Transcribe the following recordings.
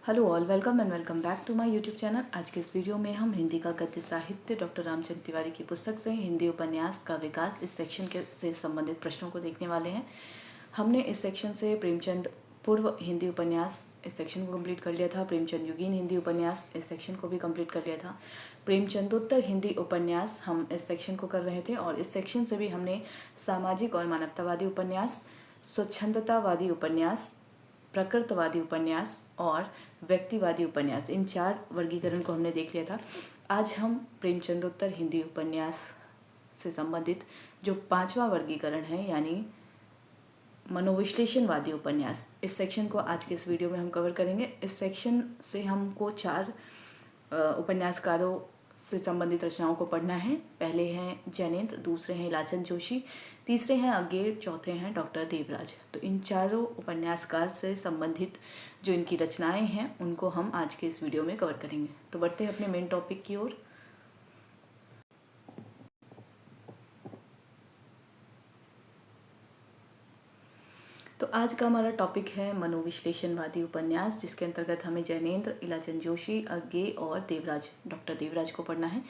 Hello all, welcome and welcome back to my YouTube channel. आज के इस video में हम हिंदी का गद्य साहित्य डॉक्टर रामचंद्र तिवारी की पुस्तक से हिंदी उपन्यास का विकास इस सेक्शन के से संबंधित प्रश्नों को देखने वाले हैं। हमने इस सेक्शन से प्रेमचंद पूर्व हिंदी उपन्यास इस सेक्शन को कंप्लीट कर लिया था। प्रेमचंद युगीन हिंदी उपन्यास इस सेक्शन को भी कंप्लीट कर लिया था। प्रेमचंदोत्तर हिंदी उपन्यास हम इस सेक्शन को कर रहे थे और इस सेक्शन से भी हमने सामाजिक और मानवतावादी उपन्यास, स्वच्छंदतावादी उपन्यास, प्रकृतवादी उपन्यास और व्यक्तिवादी उपन्यास, इन 4 वर्गीकरण को हमने देख लिया था। आज हम प्रेमचंदोत्तर हिंदी उपन्यास से संबंधित जो 5वां वर्गीकरण है यानी मनोविश्लेषणवादी उपन्यास, इस सेक्शन को आज के इस वीडियो में हम कवर करेंगे। इस सेक्शन से हमको 4 उपन्यासकारों से संबंधित रचनाओं को पढ़ना है। पहले हैं जैनेन्द्र, दूसरे हैं इलाचंद जोशी, तीसरे हैं अगेर, चौथे हैं डॉक्टर देवराज। तो इन चारों उपन्यासकार से संबंधित जो इनकी रचनाएं हैं उनको हम आज के इस वीडियो में कवर करेंगे। तो बढ़ते हैं अपने मेन टॉपिक की ओर। तो आज का हमारा टॉपिक है मनोविश्लेषणवादी उपन्यास, जिसके अंतर्गत हमें जैनेन्द्र, इलाचंद जोशी, अज्ञे और देवराज, डॉक्टर देवराज को पढ़ना है।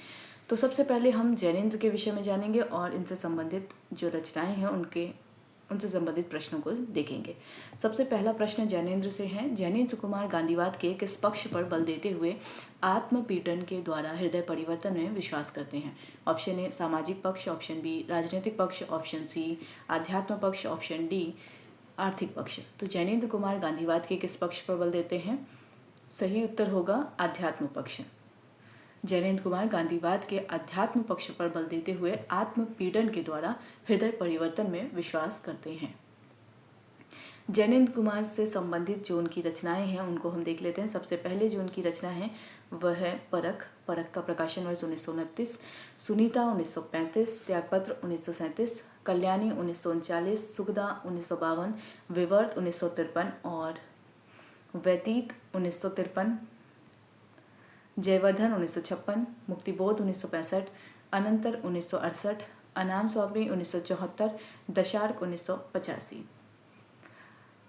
तो सबसे पहले हम जैनेन्द्र के विषय में जानेंगे और इनसे संबंधित जो रचनाएं हैं उनसे संबंधित प्रश्नों को देखेंगे। सबसे पहला प्रश्न जैनेन्द्र से है। जैनेन्द्र कुमार गांधीवाद के किस पक्ष पर बल देते हुए आत्मपीड़न के द्वारा हृदय परिवर्तन में विश्वास करते हैं? ऑप्शन ए सामाजिक पक्ष, ऑप्शन बी राजनीतिक पक्ष, ऑप्शन सी आध्यात्म पक्ष, ऑप्शन डी आर्थिक पक्ष। तो जैनेन्द्र कुमार गांधीवाद के किस पक्ष पर बल देते हैं? सही उत्तर होगा आध्यात्म पक्ष। जैनेन्द्र कुमार गांधीवाद के अध्यात्म पक्ष पर बल देते हुए आत्मपीड़न के द्वारा हृदय परिवर्तन में विश्वास करते हैं। जैनेन्द्र कुमार से संबंधित जो उनकी रचनाएं हैं उनको हम देख लेते हैं। सबसे पहले जो उनकी रचना है वह है परख का प्रकाशन वर्ष 1929, सुनीता 1935, त्यागपत्र 1937, कल्याणी 1939, सुगदा 1952, विवर्त 1953 और व्यतीत 1953, जयवर्धन 1956, मुक्तिबोध 1965, अनंतर 1968, अनाम स्वामी 1974, दशार्क 1985।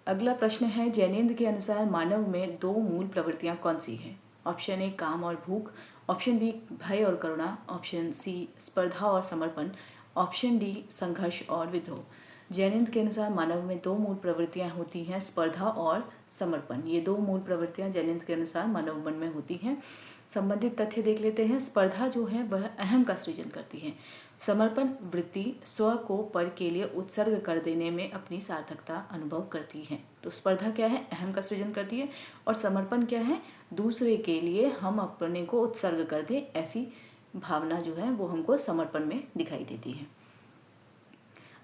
अगला प्रश्न है जैनेन्द्र के अनुसार मानव में 2 मूल प्रवृत्तियां कौन सी हैं? ऑप्शन ए काम और भूख, ऑप्शन बी भय और करुणा, ऑप्शन सी स्पर्धा और समर्पण, ऑप्शन डी संघर्ष और विद्रोह। जैनेन्द्र के अनुसार मानव में 2 मूल प्रवृत्तियां होती हैं, स्पर्धा और समर्पण। ये 2 मूल प्रवृत्तियां जैनेन्द्र के अनुसार मानव मन में होती हैं। संबंधित तथ्य देख लेते हैं। स्पर्धा जो है वह अहम का सृजन करती है। समर्पण वृत्ति स्व को पर के लिए उत्सर्ग कर देने में अपनी सार्थकता अनुभव करती है। तो स्पर्धा क्या है? अहम का सृजन करती है। और समर्पण क्या है? दूसरे के लिए हम अपने को उत्सर्ग कर दें, ऐसी भावना जो है वो हमको समर्पण में दिखाई देती है।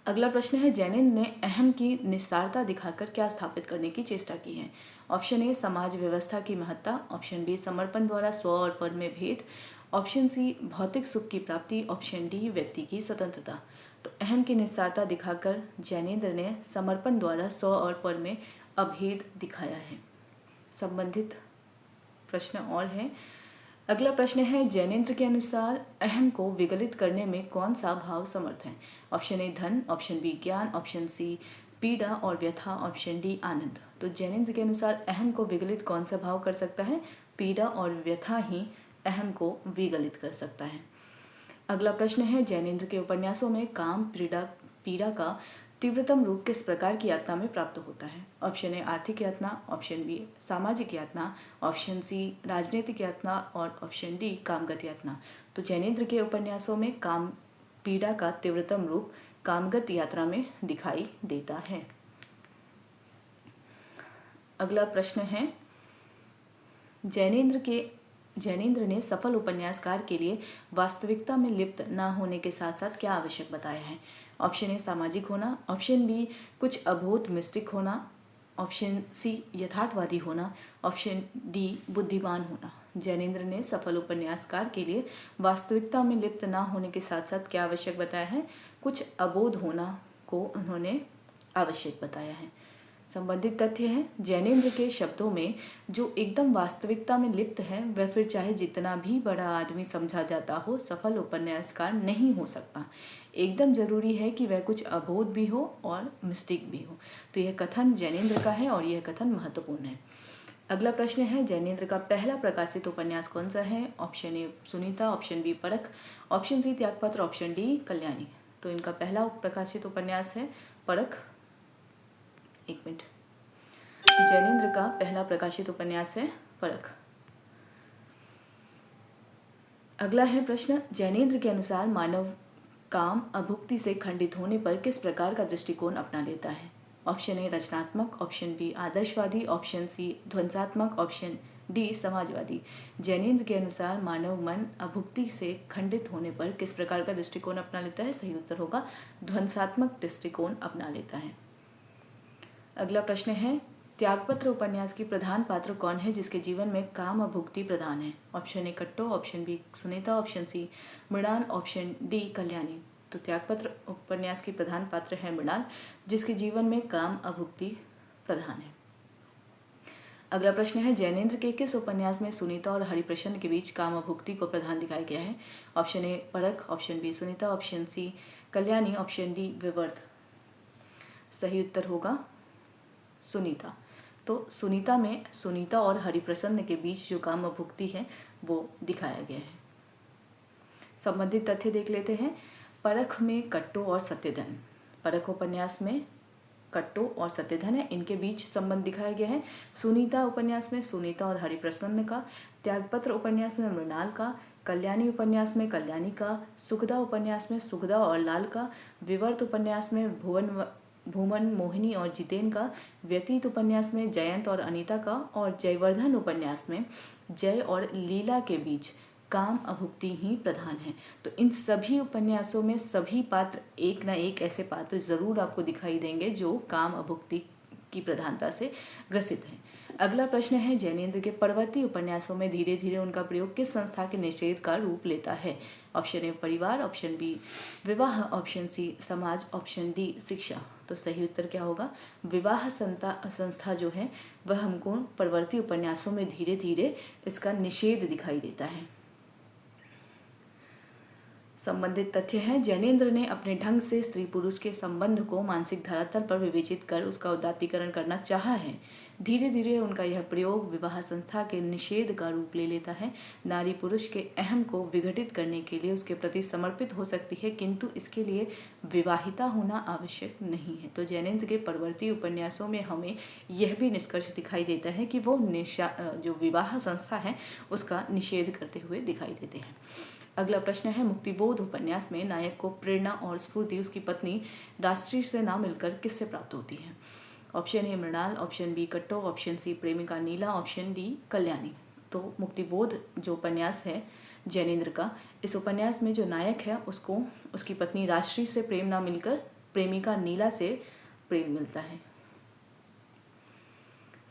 अगला प्रश्न है जैनेन्द्र ने अहम की निस्सारता दिखाकर क्या स्थापित करने की चेष्टा की है? ऑप्शन ए समाज व्यवस्था की महत्ता, ऑप्शन बी समर्पण द्वारा स्व और पर में भेद, ऑप्शन सी भौतिक सुख की प्राप्ति, ऑप्शन डी व्यक्ति की स्वतंत्रता। तो अहम की निस्सारता दिखाकर जैनेन्द्र ने समर्पण द्वारा स्व और पर में अभेद दिखाया है। संबंधित प्रश्न और है। अगला प्रश्न है जैनेन्द्र के अनुसार अहम को विगलित करने में कौन सा भाव समर्थ है? ऑप्शन ए धन, ऑप्शन बी ज्ञान, ऑप्शन सी पीड़ा और व्यथा, ऑप्शन डी आनंद। तो जैनेन्द्र के अनुसार अहम को विगलित कौन सा भाव कर सकता है? पीड़ा और व्यथा ही अहम को विगलित कर सकता है। अगला प्रश्न है जैनेन्द्र के उपन्यासों में काम पीड़ा का तीव्रतम रूप किस प्रकार की यातना में प्राप्त होता है? ऑप्शन ए आर्थिक यातना, ऑप्शन बी सामाजिक यातना, ऑप्शन सी राजनीतिक यातना और ऑप्शन डी कामगत यातना। तो जैनेन्द्र के उपन्यासों में काम पीड़ा का तीव्रतम रूप कामगत यात्रा में दिखाई देता है। अगला प्रश्न है जैनेन्द्र ने सफल उपन्यासकार के लिए वास्तविकता में लिप्त न होने के साथ साथ क्या आवश्यक बताया है? ऑप्शन ए सामाजिक होना, ऑप्शन बी कुछ अबोध मिस्टिक होना, ऑप्शन सी यथार्थवादी होना, ऑप्शन डी बुद्धिमान होना। जैनेन्द्र ने सफल उपन्यासकार के लिए वास्तविकता में लिप्त न होने के साथ साथ क्या आवश्यक बताया है? कुछ अबोध होना को उन्होंने आवश्यक बताया है। संबंधित तथ्य हैं जैनेन्द्र के शब्दों में जो एकदम वास्तविकता में लिप्त है वह फिर चाहे जितना भी बड़ा आदमी समझा जाता हो सफल उपन्यासकार नहीं हो सकता। एकदम जरूरी है कि वह कुछ अबोध भी हो और मिस्टिक भी हो। तो यह कथन जैनेन्द्र का है और यह कथन महत्वपूर्ण है। अगला प्रश्न है, जैनेन्द्र का पहला प्रकाशित उपन्यास कौन सा है? Option A Sunita, option B Parakh, option C Tyagpatra, option D Kalyani. तो इनका पहला प्रकाशित उपन्यास है परख। एक मिनट, जैनेन्द्र का पहला प्रकाशित उपन्यास है परख। अगला है प्रश्न, जैनेन्द्र के अनुसार मानव काम अभुक्ति से खंडित होने पर किस प्रकार का दृष्टिकोण अपना लेता है? ऑप्शन ए रचनात्मक, ऑप्शन बी आदर्शवादी, ऑप्शन सी ध्वंसात्मक, ऑप्शन डी समाजवादी। जैनेन्द्र के अनुसार मानव मन अभुक्ति से खंडित होने पर किस प्रकार का दृष्टिकोण अपना लेता है? सही उत्तर होगा ध्वंसात्मक दृष्टिकोण अपना लेता है। अगला प्रश्न है, त्यागपत्र उपन्यास की प्रधान पात्र कौन है जिसके जीवन में काम अभुक्ति प्रधान है? Option A Katto, option B Sunita, option C Mrinal, option D Kalyani. तो त्यागपत्र उपन्यास की प्रधान पात्र है मृणाल, जिसके जीवन में काम अभुक्ति प्रधान है। अगला प्रश्न है, जैनेन्द्र के किस उपन्यास में सुनीता और हरिप्रसन्न के बीच काम अभुक्ति को प्रधान दिखाया गया है? Option A Parakh, option B Sunita, option C Kalyani, option D Vivarta. सही उत्तर होगा सुनीता। तो सुनीता में सुनीता और हरिप्रसन्न के बीच जो काम अभुक्ति है वो दिखाया गया है। संबंधित तथ्य देख लेते हैं। परख में कट्टो और सत्यधन, परख उपन्यास में कट्टो और सत्यधन है, इनके बीच संबंध दिखाया गया है। सुनीता उपन्यास में सुनीता और हरिप्रसन्न का, त्यागपत्र उपन्यास में मृणाल का, कल्याणी उपन्यास में कल्याणी का, सुखदा उपन्यास में सुखदा और लाल का, विवर्त उपन्यास में भूमन, मोहिनी और जितेन का, व्यतीत उपन्यास में जयंत और अनीता का, और जयवर्धन उपन्यास में जय और लीला के बीच काम अभुक्ति ही प्रधान है। तो इन सभी उपन्यासों में सभी पात्र एक न एक ऐसे पात्र जरूर आपको दिखाई देंगे जो काम अभुक्ति की प्रधानता से ग्रसित हैं। अगला प्रश्न है, जैनेन्द्र के परवर्ती उपन्यासों में धीरे धीरे उनका प्रयोग किस संस्था के निषेध का रूप लेता है? ऑप्शन ए परिवार, ऑप्शन बी विवाह, ऑप्शन सी समाज, ऑप्शन डी शिक्षा। तो सही उत्तर क्या होगा? विवाह संस्था जो है वह हमको परवर्ती उपन्यासों में धीरे धीरे इसका निषेध दिखाई देता है। संबंधित तथ्य है, जैनेन्द्र ने अपने ढंग से स्त्री पुरुष के संबंध को मानसिक धरातल पर विवेचित कर उसका उदात्तीकरण करना चाहा है। धीरे धीरे उनका यह प्रयोग विवाह संस्था के निषेध का रूप ले लेता है। नारी पुरुष के अहम को विघटित करने के लिए उसके प्रति समर्पित हो सकती है, किंतु इसके लिए विवाहिता होना आवश्यक नहीं है। तो जैनेन्द्र के परवर्ती उपन्यासों में हमें यह भी निष्कर्ष दिखाई देता है कि वो जो विवाह संस्था है उसका निषेध करते हुए दिखाई देते हैं। अगला प्रश्न है, मुक्तिबोध उपन्यास में नायक को प्रेरणा और स्फूर्ति उसकी पत्नी राष्ट्री से ना मिलकर किससे प्राप्त होती है? Option A Mrinal, option B Katto, option C प्रेमिका नीला, ऑप्शन डी कल्याणी। तो मुक्तिबोध जो उपन्यास है जैनेन्द्र का, इस उपन्यास में जो नायक है उसको उसकी पत्नी राष्ट्री से प्रेम ना मिलकर प्रेमिका नीला से प्रेम मिलता है।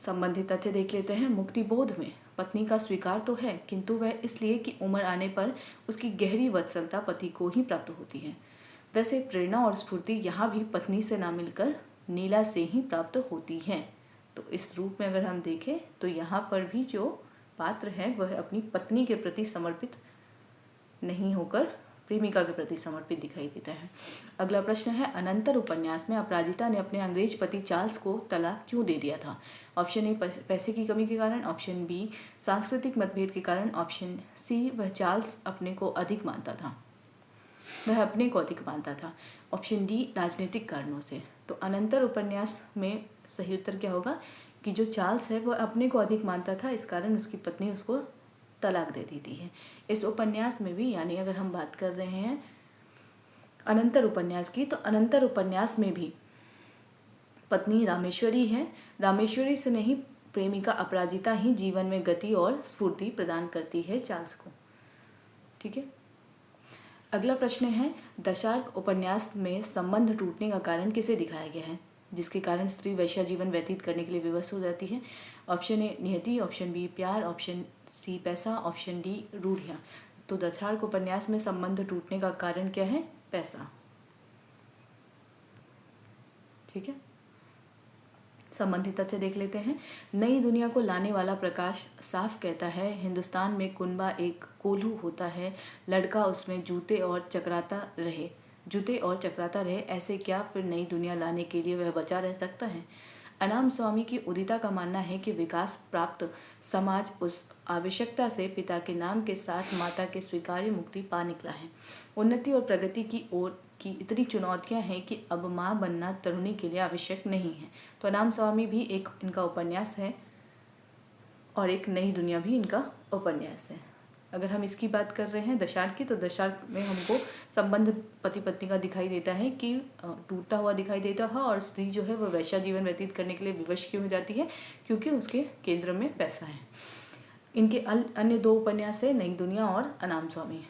संबंधित तथ्य देख लेते हैं। मुक्तिबोध में पत्नी का स्वीकार तो है, किंतु वह इसलिए कि उम्र आने पर उसकी गहरी वत्सलता पति को ही प्राप्त होती है। वैसे प्रेरणा और स्फूर्ति यहाँ भी पत्नी से ना मिलकर नीला से ही प्राप्त होती है। तो इस रूप में अगर हम देखें तो यहाँ पर भी जो पात्र है वह अपनी पत्नी के प्रति समर्पित नहीं होकर प्रेमिका के प्रति समर्पित दिखाई देता है। अगला प्रश्न है, अनंतर उपन्यास में अपराजिता ने अपने अंग्रेज पति चार्ल्स को तलाक क्यों दे दिया था? ऑप्शन ए पैसे की कमी के कारण, ऑप्शन बी सांस्कृतिक मतभेद के कारण, ऑप्शन सी वह चार्ल्स अपने को अधिक मानता था, ऑप्शन डी राजनीतिक कारणों से। तो अनंतर उपन्यास में सही उत्तर क्या होगा कि जो चार्ल्स है वह अपने को अधिक मानता था, इस कारण उसकी पत्नी उसको तलाक दे देती है। इस उपन्यास में भी, यानी अगर हम बात कर रहे हैं अनंतर उपन्यास की, तो अनंतर उपन्यास में भी पत्नी रामेश्वरी है। रामेश्वरी से नहीं, प्रेमिका अपराजिता ही जीवन में गति और स्फूर्ति प्रदान करती है चार्ल्स को। ठीक है। अगला प्रश्न है, दशार्क उपन्यास में संबंध टूटने का कारण किसे दिखाया गया है जिसके कारण स्त्री वैश्या जीवन व्यतीत करने के लिए विवश हो जाती है? ऑप्शन ए नियति, ऑप्शन बी प्यार, ऑप्शन सी पैसा, ऑप्शन डी रूढ़ियाँ। तो दशार्क उपन्यास में संबंध टूटने का कारण क्या है? पैसा। ठीक है। संबंधित तथ्य देख लेते हैं। नई दुनिया को लाने वाला प्रकाश साफ कहता है, हिंदुस्तान में कुनबा एक कोल्हू होता है, लड़का उसमें जूते और चकराता रहे, ऐसे क्या फिर नई दुनिया लाने के लिए वह बचा रह सकता है? अनाम स्वामी की उदिता का मानना है कि विकास प्राप्त समाज उस आवश्यकता से पिता के नाम के साथ माता के स्वीकार्य मुक्ति पा निकला है। उन्नति और प्रगति की ओर की इतनी चुनौतियां हैं कि अब माँ बनना तरुणी के लिए आवश्यक नहीं है। तो अनाम स्वामी भी एक इनका उपन्यास है और एक नई दुनिया भी इनका उपन्यास है। अगर हम इसकी बात कर रहे हैं दशार्क की, तो दशार्क में हमको संबंध पति पत्नी का दिखाई देता है कि टूटता हुआ दिखाई देता है, और स्त्री जो है वह वैश्या जीवन व्यतीत करने के लिए विवश क्यों हो जाती है, क्योंकि उसके केंद्र में पैसा है। इनके अन्य दो उपन्यास है नई दुनिया और अनाम स्वामी।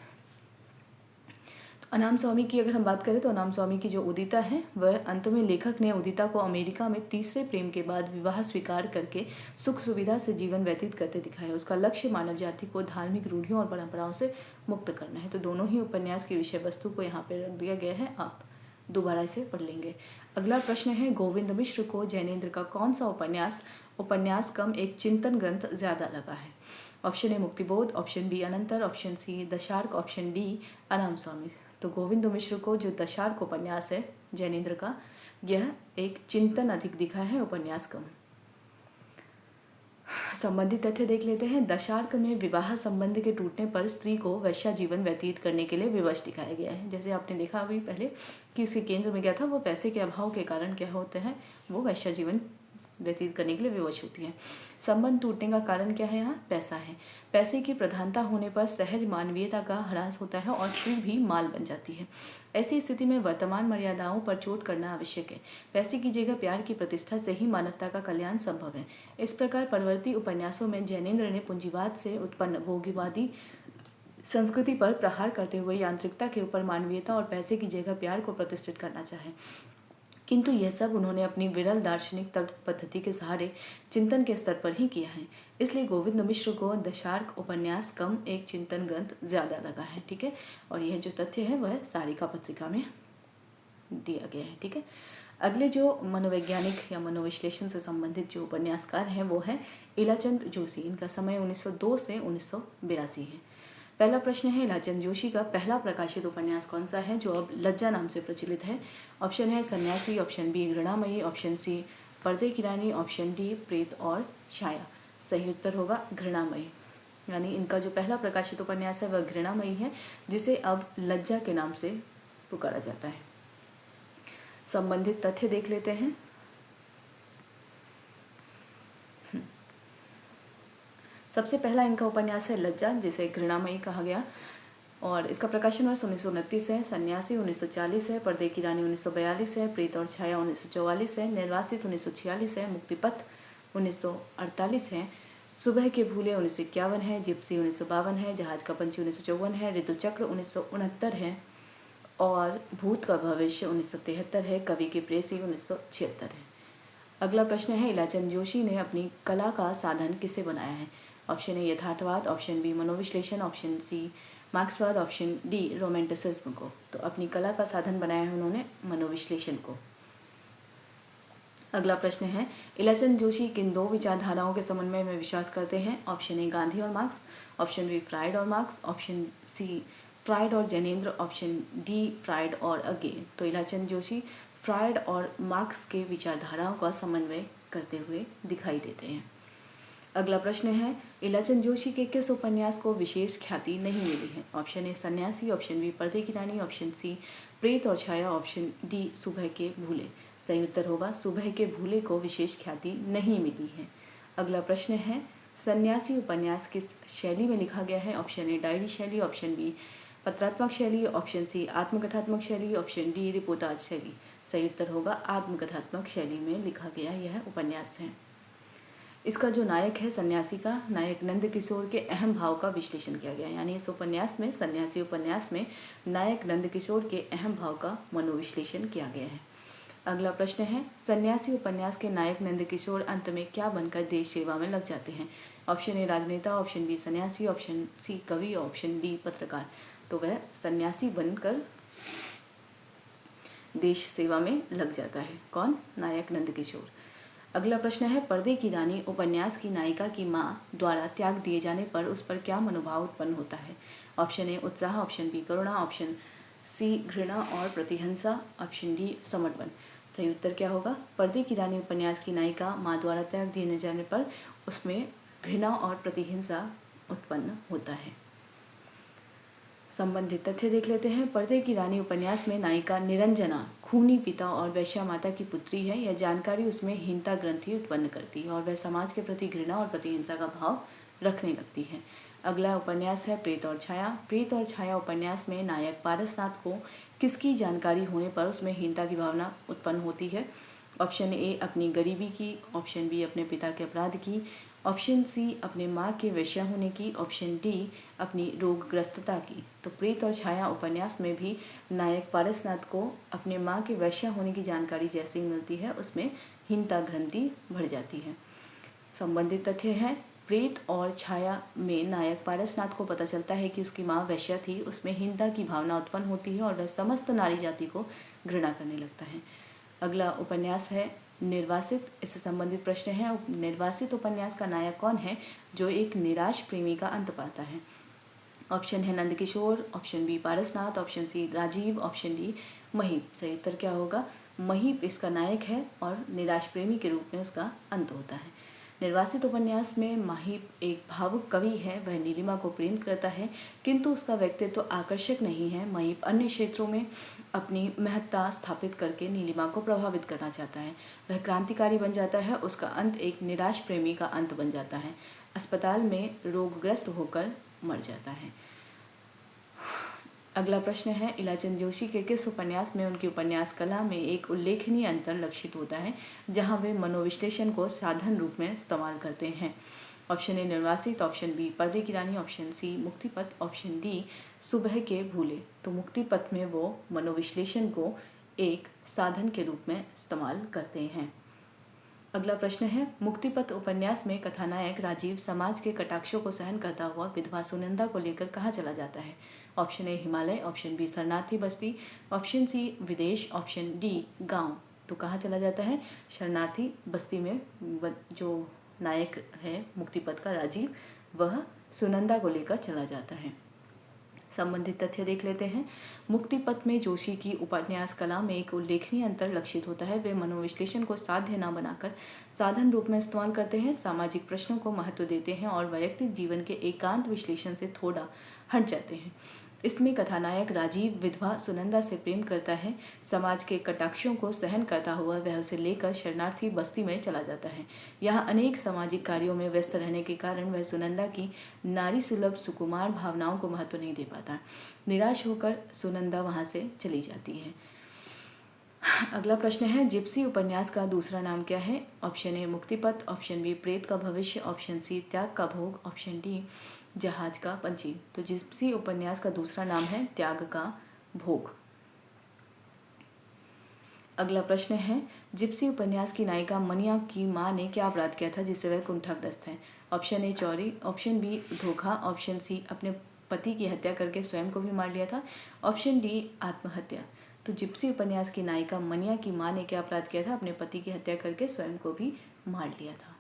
अनाम स्वामी की अगर हम बात करें तो अनाम स्वामी की जो उदिता है वह अंत में लेखक ने उदिता को अमेरिका में तीसरे प्रेम के बाद विवाह स्वीकार करके सुख सुविधा से जीवन व्यतीत करते दिखाया। उसका लक्ष्य मानव जाति को धार्मिक रूढ़ियों और परंपराओं से मुक्त करना है। तो दोनों ही उपन्यास की विषय वस्तु को यहाँ पे रख दिया गया है, आप दोबारा इसे पढ़ लेंगे। अगला प्रश्न है गोविंद मिश्र को जैनेन्द्र का कौन सा उपन्यास कम एक चिंतन ग्रंथ ज्यादा लगा है। Option A Muktibodh, option B Anantar, option C Dasharka, option D Anam Swami. तो गोविंद मिश्र को जो दशार्क उपन्यास है जैनेन्द्र का, यह एक चिंतन अधिक दिखा है, उपन्यास कम। संबंधित तथ्य देख लेते हैं। दशार्क में विवाह संबंध के टूटने पर स्त्री को वैश्या जीवन व्यतीत करने के लिए विवश दिखाया गया है। जैसे आपने देखा अभी पहले कि उसके केंद्र में क्या था, वो पैसे के अभाव के कारण क्या होते हैं, वो वैश्या जीवन व्यतीत करने के लिए विवश होती है। संबंध टूटने का कारण क्या है, यहाँ पैसा है। पैसे की प्रधानता होने पर सहज मानवीयता का ह्रास होता है और स्त्री भी माल बन जाती है। ऐसी स्थिति में वर्तमान मर्यादाओं पर चोट करना आवश्यक है। पैसे की जगह प्यार की प्रतिष्ठा से ही मानवता का कल्याण संभव है। इस प्रकार परवर्ती उपन्यासों में जैनेन्द्र ने पूंजीवाद से उत्पन्न भोगीवादी संस्कृति पर प्रहार करते हुए यांत्रिकता के ऊपर मानवीयता और पैसे की जगह प्यार को प्रतिष्ठित करना चाहे, किंतु यह सब उन्होंने अपनी विरल दार्शनिक तर्क पद्धति के सहारे चिंतन के स्तर पर ही किया है। इसलिए गोविंद मिश्र को दशार्क उपन्यास कम एक चिंतन ग्रंथ ज्यादा लगा है। ठीक है, और यह जो तथ्य है वह सारिका पत्रिका में दिया गया है। ठीक है, अगले जो मनोवैज्ञानिक या मनोविश्लेषण से संबंधित जो उपन्यासकार हैं वो है इलाचंद जोशी। इनका समय 1902 से 1982 है। पहला प्रश्न है इलाचंद जोशी का पहला प्रकाशित उपन्यास कौन सा है जो अब लज्जा नाम से प्रचलित है। ऑप्शन है सन्यासी, ऑप्शन बी घृणामयी, ऑप्शन सी पर्दे की रानी, ऑप्शन डी प्रेत और छाया। सही उत्तर होगा घृणामयी। यानी इनका जो पहला प्रकाशित उपन्यास है वह घृणामयी है, जिसे अब लज्जा के नाम से पुकारा जाता है। संबंधित तथ्य देख लेते हैं। सबसे पहला इनका उपन्यास है लज्जा, जिसे घृणामयी कहा गया, और इसका प्रकाशन वर्ष 1929 है। सन्यासी 1940 है, पर्दे की रानी 1942 है, प्रेत और छाया 1944 है, निर्वासित 1946 है, मुक्तिपथ 1948 है, सुबह के भूले 1951 है, जिप्सी 1952 है, जहाज का पंछी 1954 है, ऋतुचक्र 1969 है और भूत का भविष्य 1973 है, कवि की प्रेसी 1976 है। अगला प्रश्न है इलाचंद जोशी ने अपनी कला का साधन किसे बनाया है। ऑप्शन ए यथार्थवाद, ऑप्शन बी मनोविश्लेषण, ऑप्शन सी मार्क्सवाद, ऑप्शन डी रोमांटिसिज्म को। तो अपनी कला का साधन बनाया है उन्होंने मनोविश्लेषण को। अगला प्रश्न है इलाचंद जोशी किन दो विचारधाराओं के समन्वय में विश्वास करते हैं। ऑप्शन ए गांधी और मार्क्स, ऑप्शन बी फ्राइड और मार्क्स, ऑप्शन सी फ्राइड और जैनेन्द्र, ऑप्शन डी फ्राइड और अगेन। तो इलाचंद जोशी फ्राइड और मार्क्स के विचारधाराओं का समन्वय करते हुए दिखाई देते हैं। अगला प्रश्न है इलाचंद जोशी के किस उपन्यास को विशेष ख्याति नहीं मिली है। ऑप्शन ए सन्यासी, ऑप्शन बी पर्दे की रानी, ऑप्शन सी प्रेत और छाया, ऑप्शन डी सुबह के भूले। सही उत्तर होगा सुबह के भूले को विशेष ख्याति नहीं मिली है। अगला प्रश्न है सन्यासी उपन्यास किस शैली में लिखा गया है। ऑप्शन ए डायरी शैली, ऑप्शन बी पत्रात्मक शैली, ऑप्शन सी आत्मकथात्मक शैली, ऑप्शन डी रिपोर्टाज शैली। सही उत्तर होगा आत्मकथात्मक शैली में लिखा गया यह उपन्यास है। इसका जो नायक है सन्यासी का नायक नंद किशोर के अहम भाव का विश्लेषण किया गया, यानी इस उपन्यास में सन्यासी उपन्यास में नायक नंद किशोर के अहम भाव का मनोविश्लेषण किया गया है। अगला प्रश्न है सन्यासी उपन्यास के नायक नंद किशोर अंत में क्या बनकर देश सेवा में लग जाते हैं। ऑप्शन ए राजनेता, ऑप्शन बी सन्यासी, ऑप्शन सी कवि, ऑप्शन डी पत्रकार। तो वह सन्यासी बनकर देश सेवा में लग जाता है। कौन? नायक नंद किशोर। अगला प्रश्न है पर्दे की रानी उपन्यास की नायिका की माँ द्वारा त्याग दिए जाने पर उस पर क्या मनोभाव उत्पन्न होता है। ऑप्शन ए उत्साह, ऑप्शन बी करुणा, ऑप्शन सी घृणा और प्रतिहंसा, ऑप्शन डी समर्पण। सही उत्तर क्या होगा? पर्दे की रानी उपन्यास की नायिका माँ द्वारा त्याग दिए न जाने पर उसमें घृणा और प्रतिहिंसा उत्पन्न होता है। संबंधित तथ्य देख लेते हैं। पर्दे की रानी उपन्यास में नायिका निरंजना खूनी पिता और वैश्या माता की पुत्री है। यह जानकारी उसमें हीनता ग्रंथि उत्पन्न करती है और वह समाज के प्रति घृणा और प्रतिहिंसा का भाव रखने लगती है। अगला उपन्यास है प्रेत और छाया। प्रेत और छाया उपन्यास में नायक पारसनाथ को किसकी जानकारी होने पर उसमें हीनता की भावना उत्पन्न होती है? ऑप्शन ए अपनी गरीबी की, ऑप्शन बी अपने पिता के अपराध की, ऑप्शन सी अपने माँ के वेश्या होने की, ऑप्शन डी अपनी रोगग्रस्तता की। तो प्रेत और छाया उपन्यास में भी नायक पारसनाथ को अपने माँ के वेश्या होने की जानकारी जैसे ही मिलती है उसमें हीनता ग्रंथि बढ़ जाती है। संबंधित तथ्य है प्रेत और छाया में नायक पारसनाथ को पता चलता है कि उसकी माँ वैश्या थी। उसमें हीनता की भावना उत्पन्न होती है और वह समस्त नारी जाति को घृणा करने लगता है। अगला उपन्यास है निर्वासित। इससे संबंधित प्रश्न है निर्वासित उपन्यास का नायक कौन है जो एक निराश प्रेमी का अंत पाता है? ऑप्शन है Nandkishore, option B Parasnath, option C Rajiv, option D Mahip. सही उत्तर क्या होगा? महीप इसका नायक है और निराश प्रेमी के रूप में उसका अंत होता है। निर्वासित उपन्यास में महीप एक भावुक कवि है। वह नीलिमा को प्रेम करता है किंतु उसका व्यक्तित्व आकर्षक नहीं है। महीप अन्य क्षेत्रों में अपनी महत्ता स्थापित करके नीलिमा को प्रभावित करना चाहता है। वह क्रांतिकारी बन जाता है। उसका अंत एक निराश प्रेमी का अंत बन जाता है। अस्पताल में रोगग्रस्त होकर मर जाता है। अगला प्रश्न है इलाचंद जोशी के किस उपन्यास में उनकी उपन्यास कला में एक उल्लेखनीय अंतर लक्षित होता है जहां वे मनोविश्लेषण को साधन रूप में इस्तेमाल करते हैं? ऑप्शन ए निर्वासित, ऑप्शन बी पर्दे की रानी, option C Muktipath, option D सुबह के भूले। तो मुक्तिपथ में वो मनोविश्लेषण को एक साधन के रूप में इस्तेमाल करते हैं। अगला प्रश्न है मुक्तिपथ उपन्यास में कथानायक राजीव समाज के कटाक्षों को सहन करता हुआ विधवा सुनंदा को लेकर कहाँ चला जाता है? Option A Himalaya, option B शरणार्थी बस्ती, ऑप्शन सी विदेश, ऑप्शन डी गांव। तो कहाँ चला जाता है? शरणार्थी बस्ती में जो नायक है मुक्तिपथ का राजीव वह सुनंदा को लेकर चला जाता है। संबंधित तथ्य देख लेते हैं। मुक्तिपथ में जोशी की उपन्यास कला में एक उल्लेखनीय अंतर लक्षित होता है। वे मनोविश्लेषण को साध्य न बनाकर साधन रूप में इस्तेमाल करते हैं, सामाजिक प्रश्नों को महत्व देते हैं और वैयक्तिक जीवन के एकांत विश्लेषण से थोड़ा हट जाते हैं। इसमें कथानायक राजीव विधवा सुनंदा से प्रेम करता है। समाज के कटाक्षों को सहन करता हुआ वह उसे लेकर शरणार्थी बस्ती में चला जाता है। यहाँ अनेक सामाजिक कार्यों में व्यस्त रहने के कारण वह सुनंदा की नारी सुलभ सुकुमार भावनाओं को महत्व नहीं दे पाता। निराश होकर सुनंदा वहाँ से चली जाती है। अगला प्रश्न है जिप्सी उपन्यास का दूसरा नाम क्या है? ऑप्शन ए मुक्तिपथ, ऑप्शन बी प्रेत का भविष्य, ऑप्शन सी त्याग का भोग, ऑप्शन डी जहाज का पंछी। तो जिप्सी उपन्यास का दूसरा नाम है त्याग का भोग। अगला प्रश्न है जिप्सी उपन्यास की नायिका मनिया की मां ने क्या अपराध किया था जिससे वह कुंठाग्रस्त है? ऑप्शन ए चोरी, ऑप्शन बी धोखा, ऑप्शन सी अपने पति की हत्या करके स्वयं को भी मार लिया था, ऑप्शन डी आत्महत्या। तो जिप्सी उपन्यास की नायिका मनिया की मां ने क्या अपराध किया था? अपने पति की हत्या करके स्वयं को भी मार लिया था।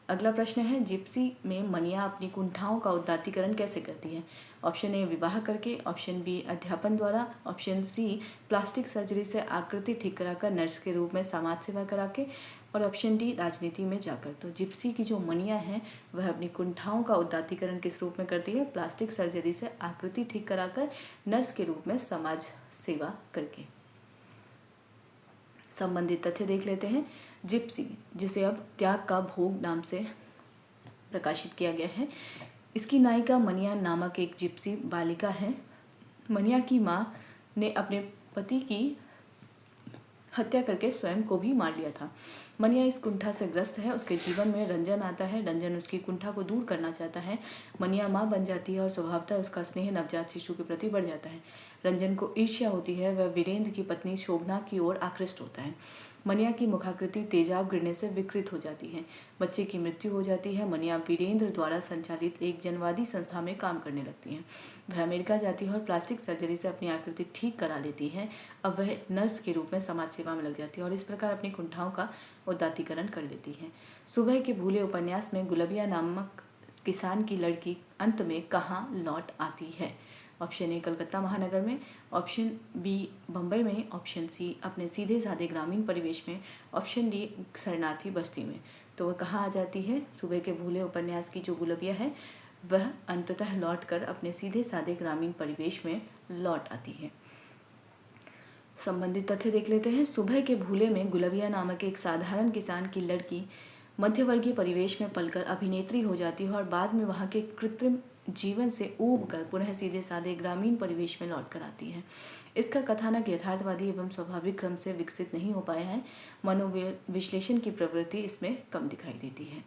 अगला प्रश्न है जिप्सी में मनिया अपनी कुंठाओं का उदात्तीकरण कैसे करती है? ऑप्शन ए विवाह करके, ऑप्शन बी अध्यापन द्वारा, ऑप्शन सी प्लास्टिक सर्जरी से आकृति ठीक कराकर नर्स के रूप में समाज सेवा करा के, और ऑप्शन डी राजनीति में जाकर। तो जिप्सी की जो मनिया है वह अपनी कुंठाओं का उदात्तीकरण किस रूप में करती है? प्लास्टिक सर्जरी से आकृति ठीक कराकर नर्स के रूप में समाज सेवा करके। संबंधित तथ्य देख लेते हैं। जिप्सी जिसे अब त्याग का भोग नाम से प्रकाशित किया गया है, इसकी नायिका मनिया नामक एक जिप्सी बालिका है। मनिया की मां ने अपने पति की हत्या करके स्वयं को भी मार लिया था। मनिया इस कुंठा से ग्रस्त है। उसके जीवन में रंजन आता है। रंजन उसकी कुंठा को दूर करना चाहता है। मनिया माँ बन जाती है और स्वभावतः उसका स्नेह नवजात शिशु के प्रति बढ़ जाता है। रंजन को ईर्ष्या होती है। वह वीरेंद्र की पत्नी शोभना की ओर आकृष्ट होता है। मनिया की मुखाकृति तेजाब गिरने से विकृत हो जाती है। बच्चे की मृत्यु हो जाती है। मनिया वीरेंद्र द्वारा संचालित एक जनवादी संस्था में काम करने लगती है। वह अमेरिका जाती है और प्लास्टिक सर्जरी से अपनी आकृति ठीक करा लेती है। अब वह नर्स के रूप में समाज सेवा में लग जाती है और इस प्रकार अपनी कुंठाओं का उदात्तीकरण कर लेती है। सुबह के भूले उपन्यास में गुलबिया नामक किसान की लड़की अंत में कहाँ लौट आती है? ऑप्शन ए कलकत्ता महानगर में, ऑप्शन बी बम्बई में, ऑप्शन सी अपने सीधे साधे ग्रामीण परिवेश में, ऑप्शन डी शरणार्थी बस्ती में। तो वह कहाँ आ जाती है? सुबह के भूले उपन्यास की जो गुलबिया है वह अंततः लौटकर अपने सीधे साधे ग्रामीण परिवेश में लौट आती है। संबंधित तथ्य देख लेते हैं। सुबह के भूले में गुलबिया नामक एक साधारण किसान की लड़की मध्यवर्गीय परिवेश में पलकर अभिनेत्री हो जाती है और बाद में वहाँ के कृत्रिम जीवन से ऊब कर पुनः सीधे साधे ग्रामीण परिवेश में लौट कर आती है। इसका कथानक यथार्थवादी एवं स्वाभाविक क्रम से विकसित नहीं हो पाया है। मनोविश्लेषण की प्रवृत्ति इसमें कम दिखाई देती है।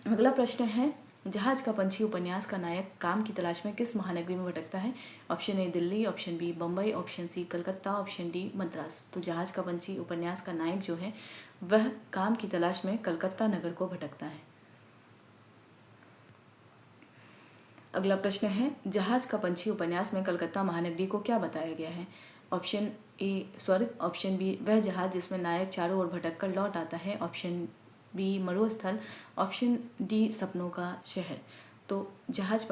अगला प्रश्न है, जहाज का पंछी उपन्यास का नायक काम की तलाश में किस महानगरी में भटकता है? Option A Delhi, option B Bombay, option C Calcutta, option D Madras. तो जहाज का पंछी उपन्यास का नायक जो है वह काम की तलाश में कलकत्ता नगर को भटकता है। अगला प्रश्न है, जहाज का पंछी उपन्यास में कलकत्ता महानगरी को क्या बताया गया है? ऑप्शन ए स्वर्ग, ऑप्शन बी वह जहाज जिसमें नायक चारों ओर भटक कर लौट आता है, ऑप्शन बी मरुस्थल, ऑप्शन डी सपनों का शहर। तो जहाज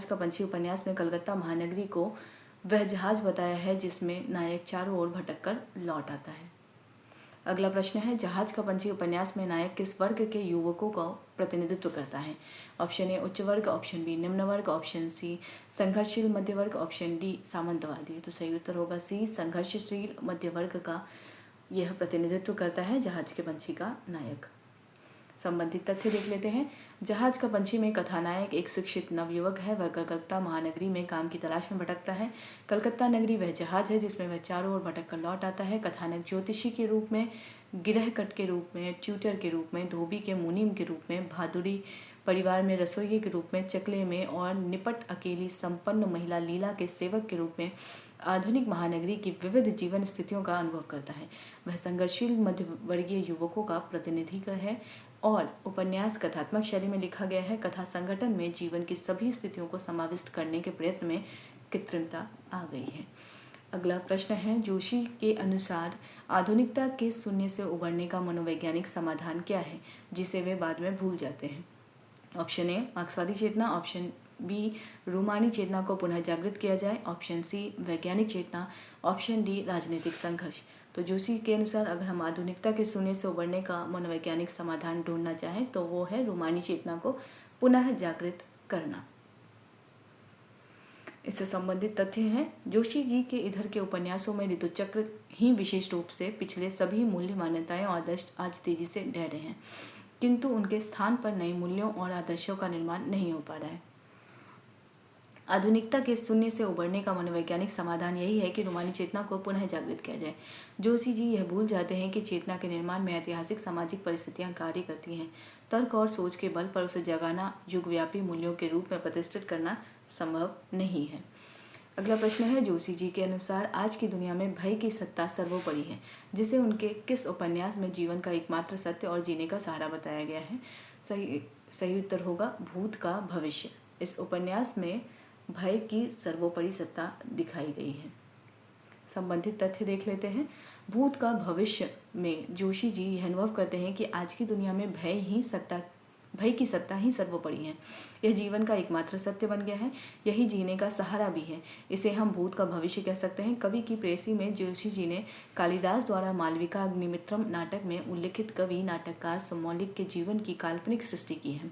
का पंछी उपन्यास में कलकत्ता महानगरी को वह जहाज बताया है जिसमें नायक चारों ओर भटक कर लौट आता है। अगला प्रश्न है, जहाज का पंछी उपन्यास में नायक किस वर्ग के युवकों का प्रतिनिधित्व करता है? ऑप्शन ए उच्च वर्ग, ऑप्शन बी निम्न वर्ग, ऑप्शन सी संघर्षशील मध्य वर्ग, ऑप्शन डी सामंतवादी। तो सही उत्तर होगा सी, संघर्षशील मध्य वर्ग का यह प्रतिनिधित्व करता है जहाज के पंछी का नायक। संबंधित तथ्य देख लेते हैं। जहाज का पंछी में कथानायक एक शिक्षित नवयुवक है। वह कलकत्ता महानगरी में काम की तलाश में भटकता है। कलकत्ता नगरी वह जहाज है जिसमें वह चारों ओर भटक कर लौट आता है। कथानक ज्योतिषी के रूप में, गिरहकट के रूप में, ट्यूटर के रूप में, धोबी के मुनीम के रूप में, भादुड़ी परिवार में रसोइये के रूप में, चकले में और निपट अकेली संपन्न महिला लीला के सेवक के रूप में आधुनिक महानगरी की विविध जीवन स्थितियों का अनुभव करता है। वह संघर्षशील मध्यवर्गीय युवकों का प्रतिनिधित्व है और उपन्यास कथात्मक शैली में लिखा गया है। कथा संगठन में जीवन की सभी स्थितियों को समाविष्ट करने के प्रयत्न में कृत्रिमता आ गई है। अगला प्रश्न है, जोशी के अनुसार आधुनिकता के शून्य से उबरने का मनोवैज्ञानिक समाधान क्या है जिसे वे बाद में भूल जाते हैं? ऑप्शन ए मार्क्सवादी चेतना, ऑप्शन बी रूमानी चेतना को पुनः जागृत किया जाए, ऑप्शन सी वैज्ञानिक चेतना, ऑप्शन डी राजनीतिक संघर्ष। तो जोशी के अनुसार अगर हम आधुनिकता के शून्य से उबरने का मनोवैज्ञानिक समाधान ढूंढना चाहें तो वो है रूमानी चेतना को पुनः जागृत करना। इससे संबंधित तथ्य हैं, जोशी जी के इधर के उपन्यासों में ऋतुचक्र ही विशेष रूप से पिछले सभी मूल्य मान्यताएं और आदर्श आज तेजी से ढह रहे हैं, किंतु उनके स्थान पर नए मूल्यों और आदर्शों का निर्माण नहीं हो पा रहा है। आधुनिकता के शून्य से उबरने का मनोवैज्ञानिक समाधान यही है कि रूमानी चेतना को पुनः जागृत किया जाए। जोशी जी यह भूल जाते हैं कि चेतना के निर्माण में ऐतिहासिक सामाजिक परिस्थितियां कार्य करती हैं। तर्क और सोच के बल पर उसे जगाना, युगव्यापी मूल्यों के रूप में प्रतिष्ठित करना संभव नहीं है। अगला प्रश्न है, जोशी जी के अनुसार आज की दुनिया में भय की सत्ता सर्वोपरि है, जिसे उनके किस उपन्यास में जीवन का एकमात्र सत्य और जीने का सहारा बताया गया है? सही उत्तर होगा भूत का भविष्य। इस उपन्यास में भय की सर्वोपरि सत्ता दिखाई गई है। संबंधित तथ्य देख लेते हैं। भूत का भविष्य में जोशी जी यह अनुभव करते हैं कि आज की दुनिया में भय की सत्ता ही सर्वोपरि है। यह जीवन का एकमात्र सत्य बन गया है, यही जीने का सहारा भी है। इसे हम भूत का भविष्य कह सकते हैं। कवि की प्रेयसी में जोशी जी ने कालिदास द्वारा मालविका अग्निमित्रम नाटक में उल्लिखित कवि नाटककार समौलिक के जीवन की काल्पनिक सृष्टि की है।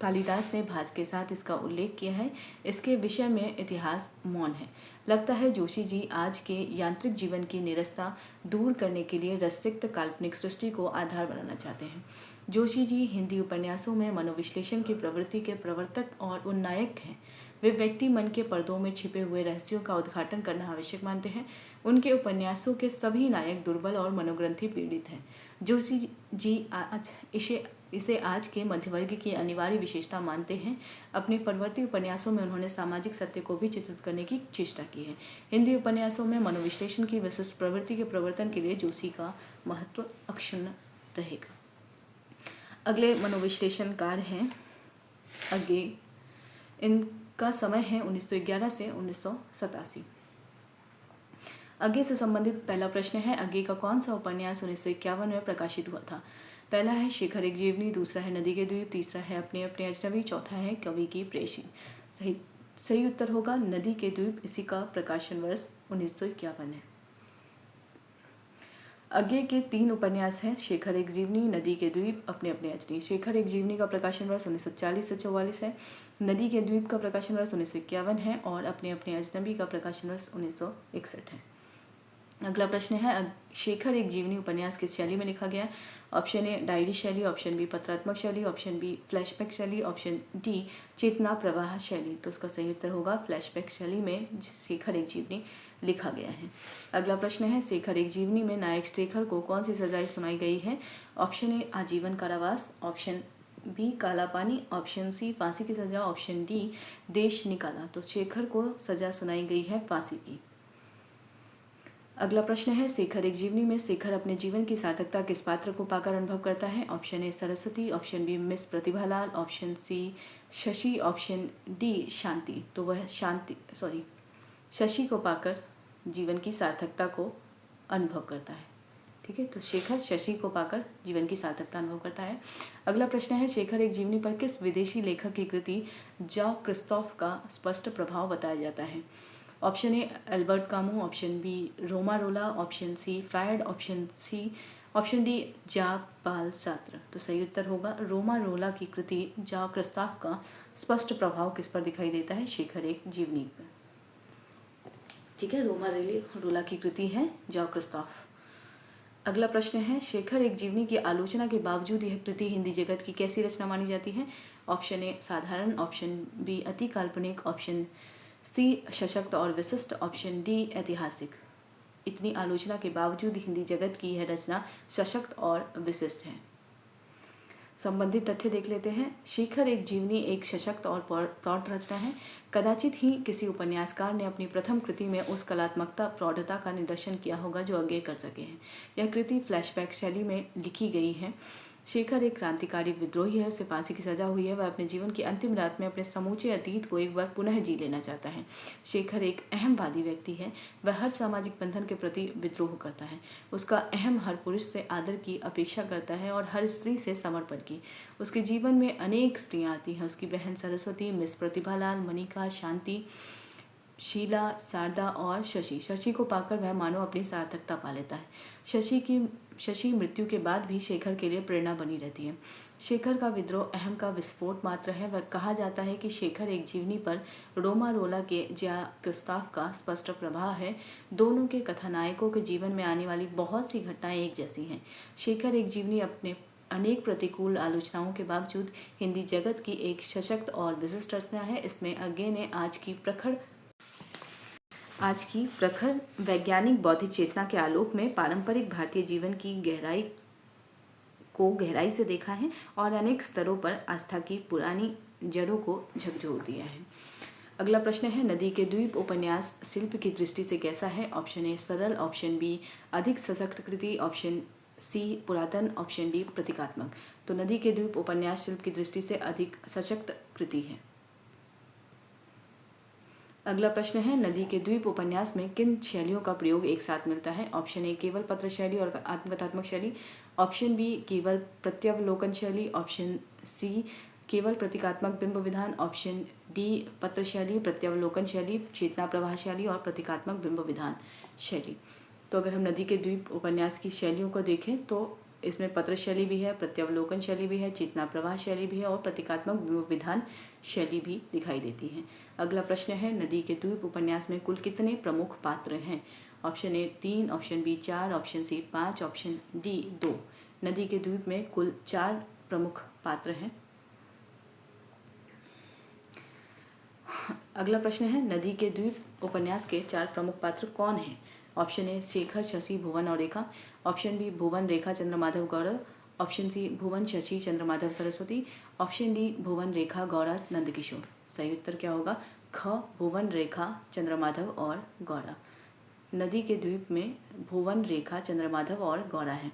कालिदास ने भास के साथ इसका उल्लेख किया है। इसके विषय में इतिहास मौन है। लगता है जोशी जी आज के यांत्रिक जीवन की निरस्ता दूर करने के लिए रसिक्त काल्पनिक सृष्टि को आधार बनाना चाहते हैं। जोशी जी हिंदी उपन्यासों में मनोविश्लेषण की प्रवृत्ति के प्रवर्तक और उन्नायक हैं। वे व्यक्ति मन के पर्दों में छिपे हुए रहस्यों का उद्घाटन करना आवश्यक मानते हैं। उनके उपन्यासों के सभी नायक दुर्बल और मनोग्रंथि पीड़ित हैं। जोशी जी आज इसे आज के मध्यवर्ग की अनिवार्य विशेषता मानते हैं। अपने परवर्ती उपन्यासों में उन्होंने सामाजिक सत्य को भी चित्रित करने की चेष्टा की है। हिंदी उपन्यासों में मनोविश्लेषण की विशिष्ट प्रवृत्ति के प्रवर्तन के लिए जोशी का महत्व अक्षुण्ण रहेगा। अगले मनोविश्लेषणकार हैं अज्ञे। इनका समय है 1911 से 1987। अज्ञे से संबंधित पहला प्रश्न है, अज्ञे का कौन सा उपन्यास 1951 में प्रकाशित हुआ था? पहला है शेखर एक जीवनी, दूसरा है नदी के द्वीप, तीसरा है अपने अपने अजनबी, चौथा है कवि की प्रेयसी। सही सही उत्तर होगा नदी के द्वीप, इसी का प्रकाशन वर्ष 1951 है। आगे के 3 उपन्यास हैं शेखर एक जीवनी, नदी के द्वीप, अपने अपने अजनी। शेखर एक जीवनी का प्रकाशन वर्ष 1940 से 44 है, नदी के द्वीप का प्रकाशन वर्ष 1951 है और अपने अपने अजनबी का प्रकाशन वर्ष 1961 है। अगला प्रश्न है शेखर एक जीवनी उपन्यास किस शैली में लिखा गया? ऑप्शन ए डायरी शैली, ऑप्शन बी पत्रात्मक शैली, ऑप्शन बी फ्लैशबैक शैली, ऑप्शन डी चेतना प्रवाह शैली। तो उसका सही उत्तर होगा फ्लैशबैक शैली में शेखर एक जीवनी लिखा गया है। अगला प्रश्न है शेखर एक जीवनी में नायक शेखर को कौन सी सजाएं सुनाई गई है? ऑप्शन ए आजीवन कारावास, ऑप्शन बी काला पानी, ऑप्शन सी फांसी की सजा, ऑप्शन डी देश निकाला। तो शेखर को सजा सुनाई गई है फांसी की। अगला प्रश्न है शेखर एक जीवनी में शेखर अपने जीवन की सार्थकता किस पात्र को पाकर अनुभव करता है? Option A Saraswati, option B miss Pratibhalal, option C Shashi, option D Shanti. तो वह शशि को पाकर जीवन की सार्थकता को अनुभव करता है। ठीक है, तो शेखर शशि को पाकर जीवन की सार्थकता अनुभव करता है। अगला प्रश्न है शेखर एक जीवनी पर किस विदेशी लेखक की कृति जॉक क्रिस्तोफ का स्पष्ट प्रभाव बताया जाता है? Option A Albert Camus, option B Romain रोला, option C Freud, option D Jean Paul Sartre. तो सही उत्तर होगा रोमा रोला की कृति जॉक क्रिस्तोफ का स्पष्ट प्रभाव किस पर दिखाई देता है? शेखर एक जीवनी पर। ठीक है, रोमा रोला की कृति है जॉक क्रिस्तोफ। अगला प्रश्न है शेखर एक जीवनी की आलोचना के बावजूद यह कृति हिंदी जगत की कैसी रचना मानी जाती है? ऑप्शन ए साधारण, ऑप्शन बी अति काल्पनिक, ऑप्शन सी सशक्त और विशिष्ट, ऑप्शन डी ऐतिहासिक। इतनी आलोचना के बावजूद हिंदी जगत की यह रचना सशक्त और विशिष्ट है। संबंधित तथ्य देख लेते हैं। शेखर एक जीवनी एक सशक्त और प्रौढ़ रचना है। कदाचित ही किसी उपन्यासकार ने अपनी प्रथम कृति में उस कलात्मकता प्रौढ़ता का निदर्शन किया होगा जो आगे कर सके हैं। यह कृति फ्लैशबैक शैली में लिखी गई है। शेखर एक क्रांतिकारी विद्रोही है, उसे फांसी की सजा हुई है। वह अपने जीवन की अंतिम रात में अपने समूचे अतीत को एक बार पुनः जी लेना चाहता है। शेखर एक अहमवादी व्यक्ति है। वह हर सामाजिक बंधन के प्रति विद्रोह करता है। उसका अहम हर पुरुष से आदर की अपेक्षा करता है और हर स्त्री से समर्पण की। उसके जीवन में अनेक स्त्रियां आती हैं, उसकी बहन सरस्वती, मिस प्रतिभालाल, मनिका, शांति, शीला, शारदा और शशि को पाकर वह मानो अपनी सार्थकता पा लेता है। शशि मृत्यु के बाद भी शेखर के लिए प्रेरणा बनी रहती है। शेखर का विद्रोह अहम का विस्फोट मात्र है। वह कहा जाता है कि शेखर एक जीवनी पर रोमा रोला के जॉक क्रिस्तोफ का स्पष्ट प्रभाव है। दोनों के कथानायकों के जीवन में आने वाली बहुत सी घटनाएं एक जैसी हैं। शेखर एक जीवनी अपने अनेक प्रतिकूल आलोचनाओं के बावजूद हिंदी जगत की एक सशक्त और विशिष्ट रचना है। इसमें अज्ञे ने आज की प्रखर वैज्ञानिक बौद्धिक चेतना के आलोक में पारंपरिक भारतीय जीवन की गहराई से देखा है और अनेक स्तरों पर आस्था की पुरानी जड़ों को झकझोर दिया है। अगला प्रश्न है नदी के द्वीप उपन्यास शिल्प की दृष्टि से कैसा है? ऑप्शन ए सरल, ऑप्शन बी अधिक सशक्त कृति, ऑप्शन सी पुरातन, ऑप्शन डी प्रतीकात्मक। तो नदी के द्वीप उपन्यास शिल्प की दृष्टि से अधिक सशक्त कृति है। अगला प्रश्न है नदी के द्वीप उपन्यास में किन शैलियों का प्रयोग एक साथ मिलता है? ऑप्शन ए केवल पत्र शैली और आत्मकथात्मक शैली, ऑप्शन बी केवल प्रत्यवलोकन शैली, ऑप्शन सी केवल प्रतीकात्मक बिंब विधान, ऑप्शन डी पत्र शैली, प्रत्यवलोकन शैली, चेतना प्रवाह शैली और प्रतीकात्मक बिंब विधान शैली। तो अगर हम नदी के द्वीप उपन्यास की शैलियों को देखें तो इसमें पत्र शैली भी है, प्रत्यवलोकन शैली भी है, चेतना प्रवाह शैली भी है और प्रतीकात्मक विधान शैली भी दिखाई देती है। अगला प्रश्न है नदी के द्वीप उपन्यास में कुल कितने प्रमुख पात्र हैं? Option A 3, option B 4, option C 5, option D 2। नदी के द्वीप में कुल 4 प्रमुख पात्र हैं। अगला प्रश्न है नदी के द्वीप उपन्यास के 4 प्रमुख पात्र कौन हैं? ऑप्शन ए शेखर, शशि, भुवन और रेखा, ऑप्शन बी भुवन, रेखा, चंद्रमाधव, गौरव, ऑप्शन सी भुवन, शशि, चंद्रमाधव, सरस्वती, ऑप्शन डी भुवन, रेखा, गौरव, नंदकिशोर। सही उत्तर क्या होगा? ख भुवन, रेखा, चंद्रमाधव और गौरा। नदी के द्वीप में भुवन, रेखा, चंद्रमाधव और गौरा है।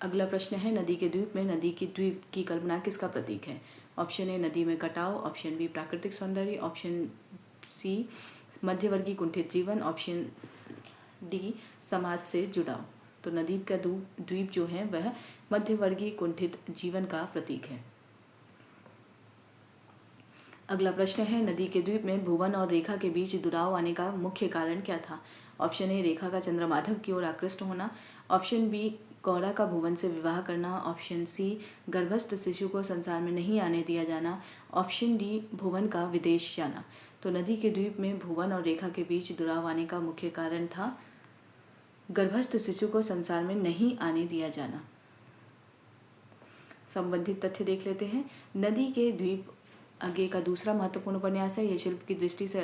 अगला प्रश्न है नदी के द्वीप में नदी की द्वीप की कल्पना किसका प्रतीक है? ऑप्शन ए नदी में कटाव, ऑप्शन बी प्राकृतिक सौंदर्य, ऑप्शन सी मध्यवर्गीय कुंठित जीवन, ऑप्शन डी समाज से जुड़ाव। तो नदी का द्वीप जो है वह मध्यवर्गीय कुंठित जीवन का प्रतीक है। अगला प्रश्न है, नदी के द्वीप में भुवन और रेखा के बीच दुराव आने का मुख्य कारण क्या था? ऑप्शन ए, रेखा का चंद्रमाधव की ओर आकृष्ट होना। ऑप्शन बी, गौरा का भुवन से विवाह करना। ऑप्शन सी, गर्भस्थ शिशु को संसार में नहीं आने दिया जाना। ऑप्शन डी, भुवन का विदेश जाना। तो नदी के द्वीप में भुवन और रेखा के बीच दुराव आने का मुख्य कारण था गर्भस्थ शिशु को संसार में नहीं आने दिया जाना। संबंधित तथ्य देख लेते हैं। नदी के द्वीप आगे का दूसरा महत्वपूर्ण उपन्यास है। यह शिल्प की दृष्टि से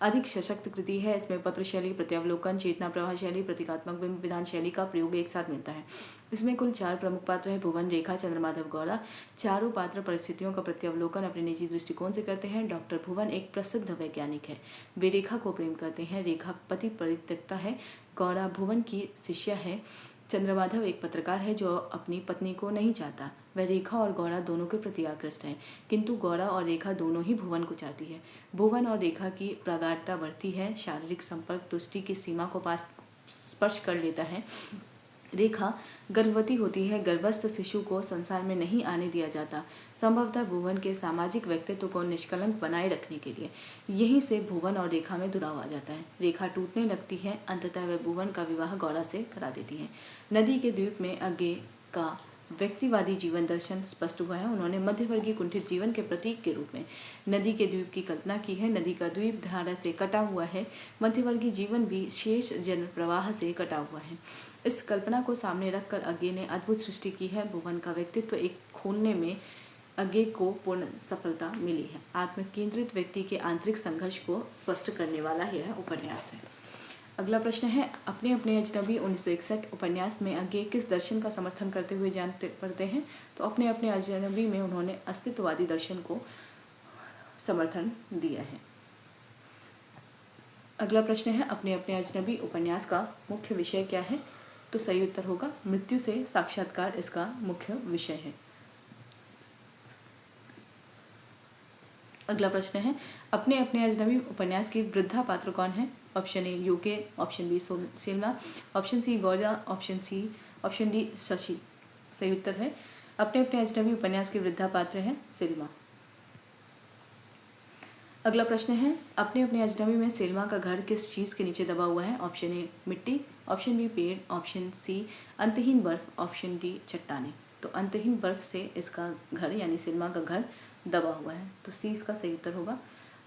अधिक सशक्त कृति है। इसमें पत्र शैली, प्रत्यावलोकन, चेतना प्रवाह शैली, प्रतीकात्मक बिंब विधान शैली का प्रयोग एक साथ मिलता है। इसमें कुल 4 प्रमुख पात्र हैं, भुवन, रेखा, चंद्रमाधव, गौरा। चारों पात्र परिस्थितियों का प्रत्यावलोकन अपने निजी दृष्टिकोण से करते हैं। डॉक्टर भुवन एक प्रसिद्ध वैज्ञानिक है, वे रेखा को प्रेम करते हैं। रेखा पति परित्यक्ता है। गौरा भुवन की शिष्या है। चंद्रमाधव एक पत्रकार है जो अपनी पत्नी को नहीं चाहता। वह रेखा और गौरा दोनों के प्रति आकृष्ट है, किंतु गौरा और रेखा दोनों ही भुवन को चाहती है। भुवन और रेखा की प्रगाढ़ता बढ़ती है। शारीरिक संपर्क दृष्टि की सीमा को पास स्पर्श कर लेता है। रेखा गर्भवती होती है। गर्भस्थ शिशु को संसार में नहीं आने दिया जाता, संभवतः भुवन के सामाजिक व्यक्तित्व को निष्कलंक बनाए रखने के लिए। यहीं से भुवन और रेखा में दुराव आ जाता है। रेखा टूटने लगती है। अंततः वह भुवन का विवाह गौरा से करा देती है। नदी के द्वीप में आगे का व्यक्तिवादी जीवन दर्शन स्पष्ट हुआ है। उन्होंने मध्यवर्गीय कुंठित जीवन के प्रतीक के रूप में नदी के द्वीप की कल्पना की है। नदी का द्वीप धारा से कटा हुआ है। मध्यवर्गीय जीवन भी शेष जन प्रवाह से कटा हुआ है। इस कल्पना को सामने रखकर अज्ञे ने अद्भुत सृष्टि की है। भुवन का व्यक्तित्व एक खोलने में अज्ञे को पूर्ण सफलता मिली है। आत्म केंद्रित व्यक्ति के आंतरिक संघर्ष को स्पष्ट करने वाला यह उपन्यास है। अगला प्रश्न है, अपने अपने अजनबी 1961 उपन्यास में अज्ञे किस दर्शन का समर्थन करते हुए जानते पढ़ते हैं? तो अपने अपने अजनबी में उन्होंने अस्तित्ववादी दर्शन को समर्थन दिया है। अगला प्रश्न है, अपने अपने अजनबी उपन्यास का मुख्य विषय क्या है? तो सही उत्तर होगा मृत्यु से साक्षात्कार इसका मुख्य विषय है। अगला प्रश्न है, अपने अपने अजनबी उपन्यास की वृद्धा पात्र कौन है? ऑप्शन ए यूके, option B Selma, option C Gaura, option D Shashi. सही उत्तर है अपने अपने अजनबी उपन्यास की वृद्धा पात्र है सेल्मा। अगला प्रश्न है, अपने अपने अजनबी में सेल्मा का घर किस चीज़ के नीचे दबा हुआ है? ऑप्शन ए मिट्टी, ऑप्शन बी पेड़, ऑप्शन सी अंतहीन बर्फ, ऑप्शन डी चट्टाने। तो अंतहीन बर्फ से इसका घर यानी सेल्मा का घर दबा हुआ है, तो सी इसका सही उत्तर होगा।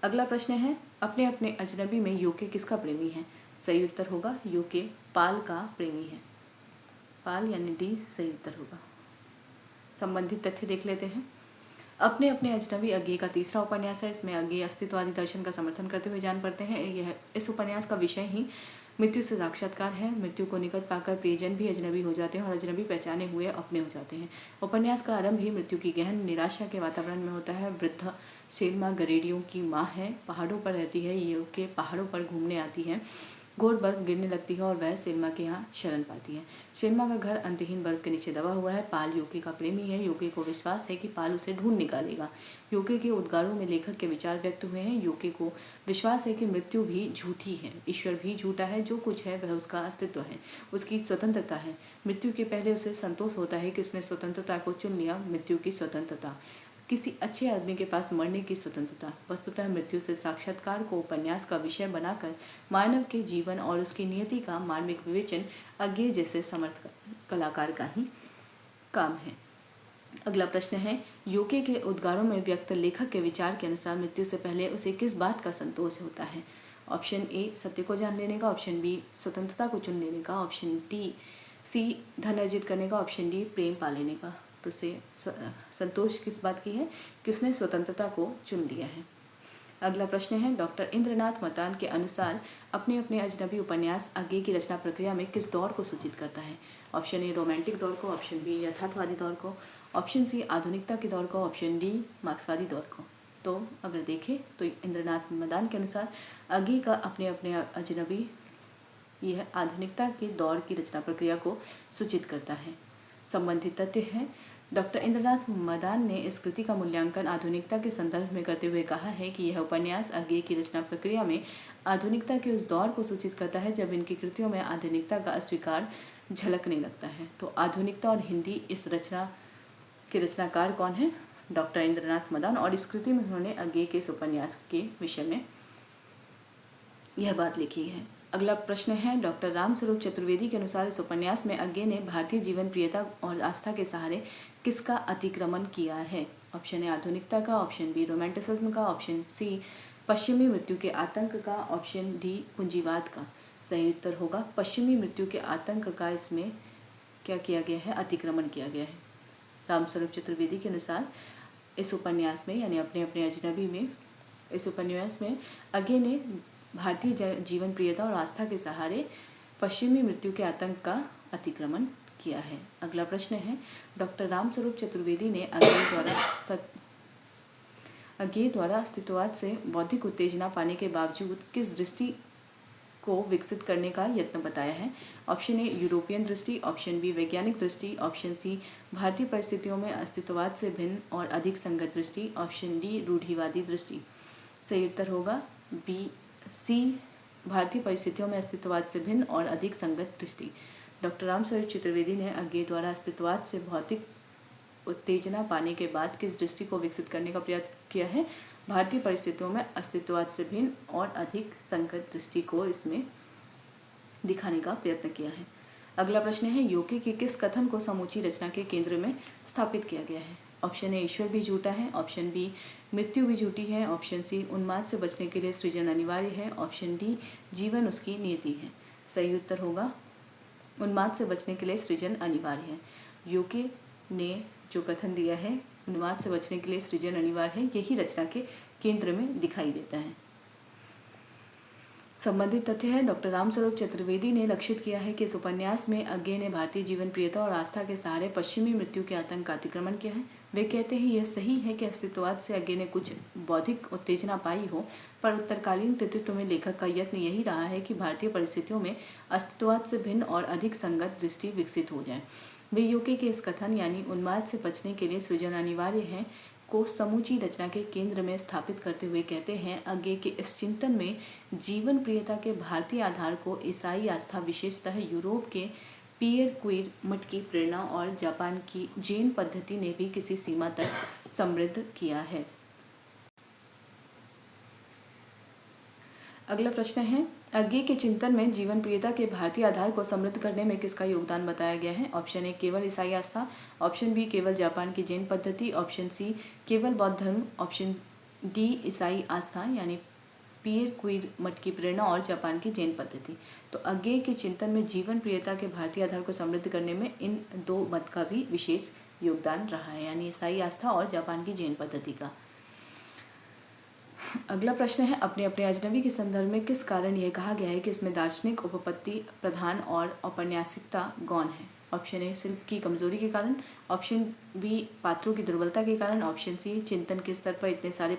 अगला प्रश्न है, अपने अपने अजनबी में यूके किसका प्रेमी है? सही उत्तर होगा यूके पाल का प्रेमी है। पाल यानी डी सही उत्तर होगा। संबंधित तथ्य देख लेते हैं। अपने अपने अजनबी अज्ञे का तीसरा उपन्यास है। इसमें अज्ञे अस्तित्ववादी दर्शन का समर्थन करते हुए जान पड़ते हैं। यह इस उपन्यास का विषय ही मृत्यु से साक्षात्कार है। मृत्यु को निकट पाकर प्रियजन भी अजनबी हो जाते हैं और अजनबी पहचाने हुए अपने हो जाते हैं। उपन्यास का आरंभ ही मृत्यु की गहन निराशा के वातावरण में होता है। वृद्ध सेल्मा गरेडियों की माँ है, पहाड़ों पर रहती है। यूके पहाड़ों पर घूमने आती है। घोर बर्फ गिरने लगती है और वह सेल्मा के यहाँ शरण पाती है। सेल्मा का घर अंतहीन बर्फ के नीचे दबा हुआ है। पाल यूके का प्रेमी है। यूके को विश्वास है कि पाल उसे ढूंढ निकालेगा। यूके के उद्गारों में लेखक के विचार व्यक्त हुए हैं। यूके को विश्वास है कि मृत्यु भी झूठी है, ईश्वर भी झूठा है, जो कुछ है वह उसका अस्तित्व है, उसकी स्वतंत्रता है। मृत्यु के पहले उसे संतोष होता है कि उसने स्वतंत्रता को चुन लिया। मृत्यु की स्वतंत्रता, किसी अच्छे आदमी के पास मरने की स्वतंत्रता। वस्तुतः मृत्यु से साक्षात्कार को उपन्यास का विषय बनाकर मानव के जीवन और उसकी नियति का मार्मिक विवेचन अज्ञे जैसे समर्थ कलाकार का ही काम है। अगला प्रश्न है, यूके के उद्गारों में व्यक्त लेखक के विचार के अनुसार मृत्यु से पहले उसे किस बात का संतोष होता है? ऑप्शन ए सत्य को जान लेने का, ऑप्शन बी स्वतंत्रता को चुन लेने का, ऑप्शन सी धन अर्जित करने का, ऑप्शन डी प्रेम पा लेने का। तो से संतोष किस बात की है कि उसने स्वतंत्रता को चुन लिया है। अगला प्रश्न है, डॉक्टर इंद्रनाथ मतान के अनुसार अपने अपने अजनबी उपन्यास अज्ञे की रचना प्रक्रिया में किस दौर को सूचित करता है? ऑप्शन ए रोमांटिक दौर को, ऑप्शन बी यथार्थवादी दौर को, ऑप्शन सी आधुनिकता के दौर को, ऑप्शन डी मार्क्सवादी दौर को। तो अगर देखें तो इंद्रनाथ मतान के अनुसार अज्ञे का अपने अपने अजनबी यह आधुनिकता के दौर की रचना प्रक्रिया को सूचित करता है। संबंधित तथ्य है, डॉक्टर इंद्रनाथ मदान ने इस कृति का मूल्यांकन आधुनिकता के संदर्भ में करते हुए कहा है कि यह उपन्यास अज्ञे की रचना प्रक्रिया में आधुनिकता के उस दौर को सूचित करता है जब इनकी कृतियों में आधुनिकता का अस्वीकार झलकने लगता है। तो आधुनिकता और हिंदी इस रचना के रचनाकार कौन है? डॉक्टर इंद्रनाथ मदान, और इस कृति में उन्होंने अज्ञेय के इस उपन्यास के विषय में यह बात लिखी है। अगला प्रश्न है, डॉक्टर रामस्वरूप चतुर्वेदी के अनुसार इस उपन्यास में अज्ञेय ने भारतीय जीवन प्रियता और आस्था के सहारे किसका अतिक्रमण किया है? ऑप्शन ए आधुनिकता का, ऑप्शन बी रोमांटिसिज्म का, ऑप्शन सी पश्चिमी मृत्यु के आतंक का, ऑप्शन डी पूंजीवाद का। सही उत्तर होगा पश्चिमी मृत्यु के आतंक का। इसमें क्या किया गया है? अतिक्रमण किया गया है। रामस्वरूप चतुर्वेदी के अनुसार इस उपन्यास में, यानी अपने अपने अजनबी में, इस उपन्यास में अज्ञेय ने भारतीय जीवन प्रियता और आस्था के सहारे पश्चिमी मृत्यु के आतंक का अतिक्रमण किया है। अगला प्रश्न है, डॉक्टर रामस्वरूप चतुर्वेदी ने अज्ञेय द्वारा अस्तित्ववाद से बौद्धिक उत्तेजना पाने के बावजूद किस दृष्टि को विकसित करने का यत्न बताया है? ऑप्शन ए यूरोपियन दृष्टि, ऑप्शन बी वैज्ञानिक दृष्टि, ऑप्शन सी भारतीय परिस्थितियों में अस्तित्ववाद से भिन्न और अधिक संगत दृष्टि, ऑप्शन डी रूढ़िवादी दृष्टि। सही उत्तर होगा बी सी भारतीय परिस्थितियों में अस्तित्ववाद से भिन्न और अधिक संगत दृष्टि। डॉक्टर रामस्वरूप चतुर्वेदी ने अज्ञेय द्वारा अस्तित्ववाद से भौतिक उत्तेजना पाने के बाद किस दृष्टि को विकसित करने का प्रयास किया है? भारतीय परिस्थितियों में अस्तित्ववाद से भिन्न और अधिक संगत दृष्टि को इसमें दिखाने का प्रयत्न किया है। अगला प्रश्न है, योगी के किस कथन को समूची रचना के केंद्र में स्थापित किया गया है? ऑप्शन ए ईश्वर भी झूठा है, ऑप्शन बी मृत्यु भी झूठी है, ऑप्शन सी उन्माद से बचने के लिए सृजन अनिवार्य है, ऑप्शन डी जीवन उसकी नियति है। सही उत्तर होगा उन्माद से बचने के लिए सृजन अनिवार्य है। योगी ने जो कथन दिया है, उन्माद से बचने के लिए सृजन अनिवार्य है, यही रचना के केंद्र में दिखाई देता है। संबंधित तथ्य है, डॉक्टर रामस्वरूप चतुर्वेदी ने लक्षित किया है कि इस उपन्यास में अज्ञेय ने भारतीय जीवन प्रियता और आस्था के सहारे पश्चिमी मृत्यु के आतंक का अतिक्रमण किया है। वे कहते हैं यह सही है कि अस्तित्ववाद से अज्ञेय ने कुछ बौद्धिक उत्तेजना पाई हो, पर उत्तरकालीन कृतित्व में लेखक का यत्न यही रहा है कि भारतीय परिस्थितियों में अस्तित्ववाद से भिन्न और अधिक संगत दृष्टि विकसित हो जाए। वे योगी के इस कथन, यानी उन्माद से बचने के लिए सृजन अनिवार्य है, को समूची रचना के केंद्र में स्थापित करते हुए कहते हैं अज्ञेय के इस चिंतन में जीवन प्रियता के भारतीय आधार को ईसाई आस्था, विशेषतः यूरोप के पियर क्वीर मठ की प्रेरणा और जापान की जैन पद्धति ने भी किसी सीमा तक समृद्ध किया है। अगला प्रश्न है, अज्ञेय के चिंतन में जीवन प्रियता के भारतीय आधार को समृद्ध करने में किसका योगदान बताया गया है? ऑप्शन ए केवल ईसाई आस्था, ऑप्शन बी केवल जापान की जैन पद्धति, ऑप्शन सी केवल बौद्ध धर्म, ऑप्शन डी ईसाई आस्था यानी पियर क्वीर मठ की प्रेरणा और जापान की जैन पद्धति। तो अज्ञेय के चिंतन में जीवन प्रियता के भारतीय आधार को समृद्ध करने में इन दो मत का भी विशेष योगदान रहा है, यानी ईसाई आस्था और जापान की जैन पद्धति का। अगला प्रश्न है, अपने अपने अजनबी के संदर्भ में किस कारण यह कहा गया है कि इसमें दार्शनिक उपपत्ति प्रधान और औपन्यासिकता गौण है? ऑप्शन ए शिल्प की कमजोरी के कारण, ऑप्शन बी पात्रों की दुर्बलता के कारण, ऑप्शन सी चिंतन के स्तर पर इतने सारे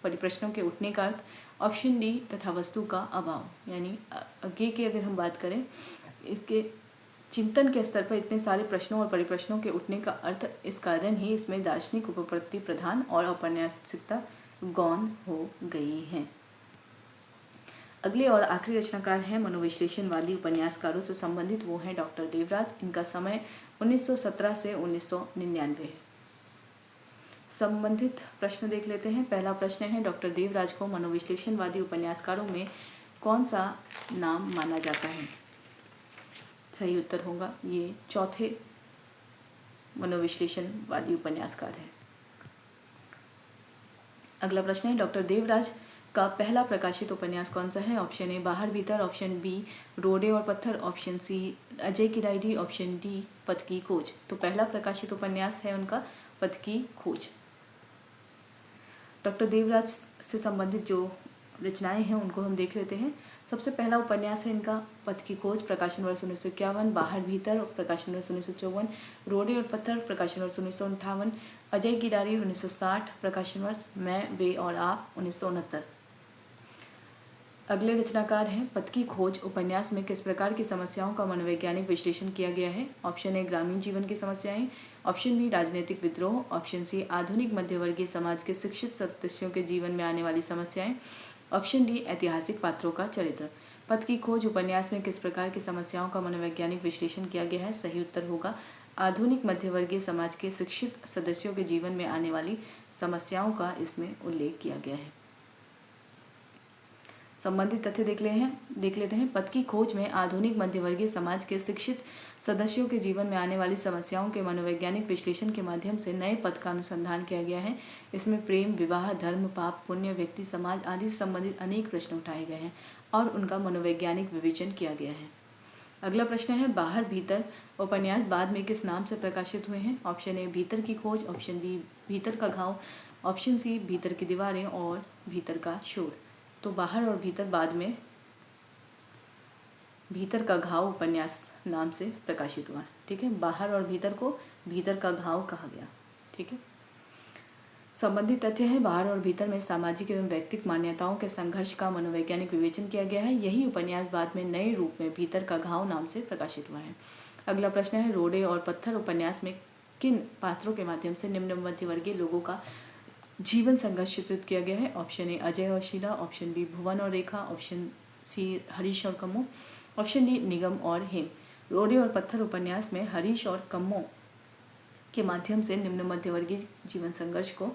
परिप्रश्नों के उठने का अर्थ, ऑप्शन डी तथा वस्तु का अभाव। यानी अज्ञेय की अगर हम बात करें, इसके चिंतन के स्तर पर इतने सारे प्रश्नों और परिप्रश्नों के उठने का अर्थ, इस कारण ही इसमें दार्शनिक उपपत्ति प्रधान और औपन्यासिकता गौण हो गई हैं। अगले और आखिरी रचनाकार हैं मनोविश्लेषणवादी उपन्यासकारों से संबंधित, वो हैं डॉक्टर देवराज। इनका समय 1917 से 1999 है। संबंधित प्रश्न देख लेते हैं। पहला प्रश्न है, डॉक्टर देवराज को मनोविश्लेषणवादी उपन्यासकारों में कौन सा नाम माना जाता है? सही उत्तर होगा ये चौथे मनोविश्लेषणवादी उपन्यासकार है। अगला प्रश्न है, डॉक्टर देवराज का पहला प्रकाशित उपन्यास कौन सा है? ऑप्शन ए बाहर भीतर, ऑप्शन बी रोडे और पत्थर, ऑप्शन सी अजय की डायरी, ऑप्शन डी पथ की खोज। तो पहला प्रकाशित उपन्यास है उनका पथ की खोज। डॉक्टर देवराज से संबंधित जो रचनाएं हैं उनको हम देख लेते हैं। सबसे पहला उपन्यास है इनका पथ की खोज, प्रकाशन वर्ष 1951, बाहर भीतर प्रकाशन वर्ष 1954, रोडे और पत्थर प्रकाशन वर्ष 1958, अजय की डायरी 1960, प्रकाशन वर्ष मैं, वे और आप 1969। अगले रचनाकार हैं पथ की खोज उपन्यास में किस प्रकार की समस्याओं का मनोवैज्ञानिक विश्लेषण किया गया है? ऑप्शन ए ग्रामीण जीवन की समस्याएं, ऑप्शन बी राजनीतिक विद्रोह, ऑप्शन सी आधुनिक मध्यवर्गीय समाज के शिक्षित सदस्यों के जीवन में आने वाली समस्याएं, ऑप्शन डी ऐतिहासिक पात्रों का चरित्र। पथ की खोज उपन्यास में किस प्रकार की समस्याओं का मनोवैज्ञानिक विश्लेषण किया गया है? सही उत्तर होगा आधुनिक मध्यवर्गीय समाज के शिक्षित सदस्यों के जीवन में आने वाली समस्याओं का इसमें उल्लेख किया गया है। संबंधित तथ्य देख लेते हैं। पद की खोज में आधुनिक मध्यवर्गीय समाज के शिक्षित सदस्यों के जीवन में आने वाली समस्याओं के मनोवैज्ञानिक विश्लेषण के माध्यम से नए पद का अनुसंधान किया गया है। इसमें प्रेम, विवाह, धर्म, पाप, पुण्य, व्यक्ति, समाज आदि से संबंधित अनेक प्रश्न उठाए गए हैं और उनका मनोवैज्ञानिक विवेचन किया गया है। अगला प्रश्न है, बाहर भीतर उपन्यास बाद में किस नाम से प्रकाशित हुए हैं? ऑप्शन ए भीतर की खोज, ऑप्शन बी भीतर का घाव, ऑप्शन सी भीतर की दीवारें और भीतर का शोर। तो बाहर और भीतर बाद में भीतर का घाव उपन्यास नाम से प्रकाशित हुआ। ठीक है, बाहर और भीतर को भीतर का घाव कहा गया। ठीक है, संबंधित तथ्य है, बाहर और भीतर में सामाजिक एवं व्यक्तिगत मान्यताओं के संघर्ष का मनोवैज्ञानिक विवेचन किया गया है। यही उपन्यास बाद में नए रूप में भीतर का घाव नाम से प्रकाशित हुआ है। अगला प्रश्न है, रोडे और पत्थर उपन्यास में किन पात्रों के माध्यम से निम्न मध्यवर्गीय लोगों का जीवन संघर्ष चित्रित किया गया है? ऑप्शन ए अजय और शीला, ऑप्शन बी भुवन और रेखा, ऑप्शन सी हरीश और कम्मो, ऑप्शन डी निगम और हेम। रोडे और पत्थर उपन्यास में हरीश और कम्मो के माध्यम से निम्न मध्यवर्गीय जीवन संघर्ष को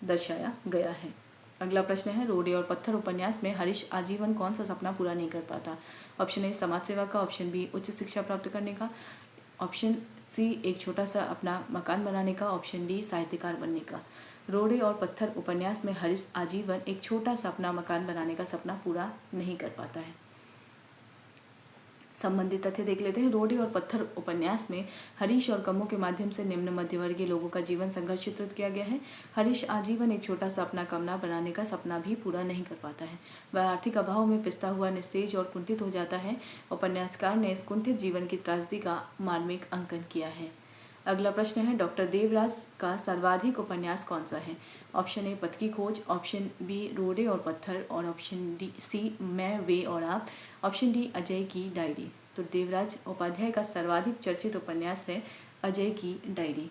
दर्शाया गया है। अगला प्रश्न है, रोडे और पत्थर उपन्यास में हरीश आजीवन कौन सा सपना पूरा नहीं कर पाता? ऑप्शन ए समाज सेवा का, ऑप्शन बी उच्च शिक्षा प्राप्त करने का, ऑप्शन सी एक छोटा सा अपना मकान बनाने का, ऑप्शन डी साहित्यकार बनने का। रोडे और पत्थर उपन्यास में हरीश आजीवन एक छोटा सा अपना मकान बनाने का सपना पूरा नहीं कर पाता है। संबंधित तथ्य देख लेते हैं। रोडे और पत्थर उपन्यास में हरीश और कम्मो के माध्यम से निम्न मध्यवर्गीय लोगों का जीवन संघर्ष चित्रित किया गया है। हरीश आजीवन एक छोटा सा अपना कमरा बनाने का सपना भी पूरा नहीं कर पाता है। वह आर्थिक अभाव में पिसता हुआ निस्तेज और कुंठित हो जाता है। उपन्यासकार ने इस कुंठित जीवन की त्रासदी का मार्मिक अंकन किया है। अगला प्रश्न है, डॉक्टर देवराज का सर्वाधिक उपन्यास कौन सा है? ऑप्शन ए पथ की खोज, ऑप्शन बी रोडे और पत्थर और ऑप्शन डी सी मैं, वे और आप, ऑप्शन डी अजय की डायरी। तो देवराज उपाध्याय का सर्वाधिक चर्चित उपन्यास है अजय की डायरी।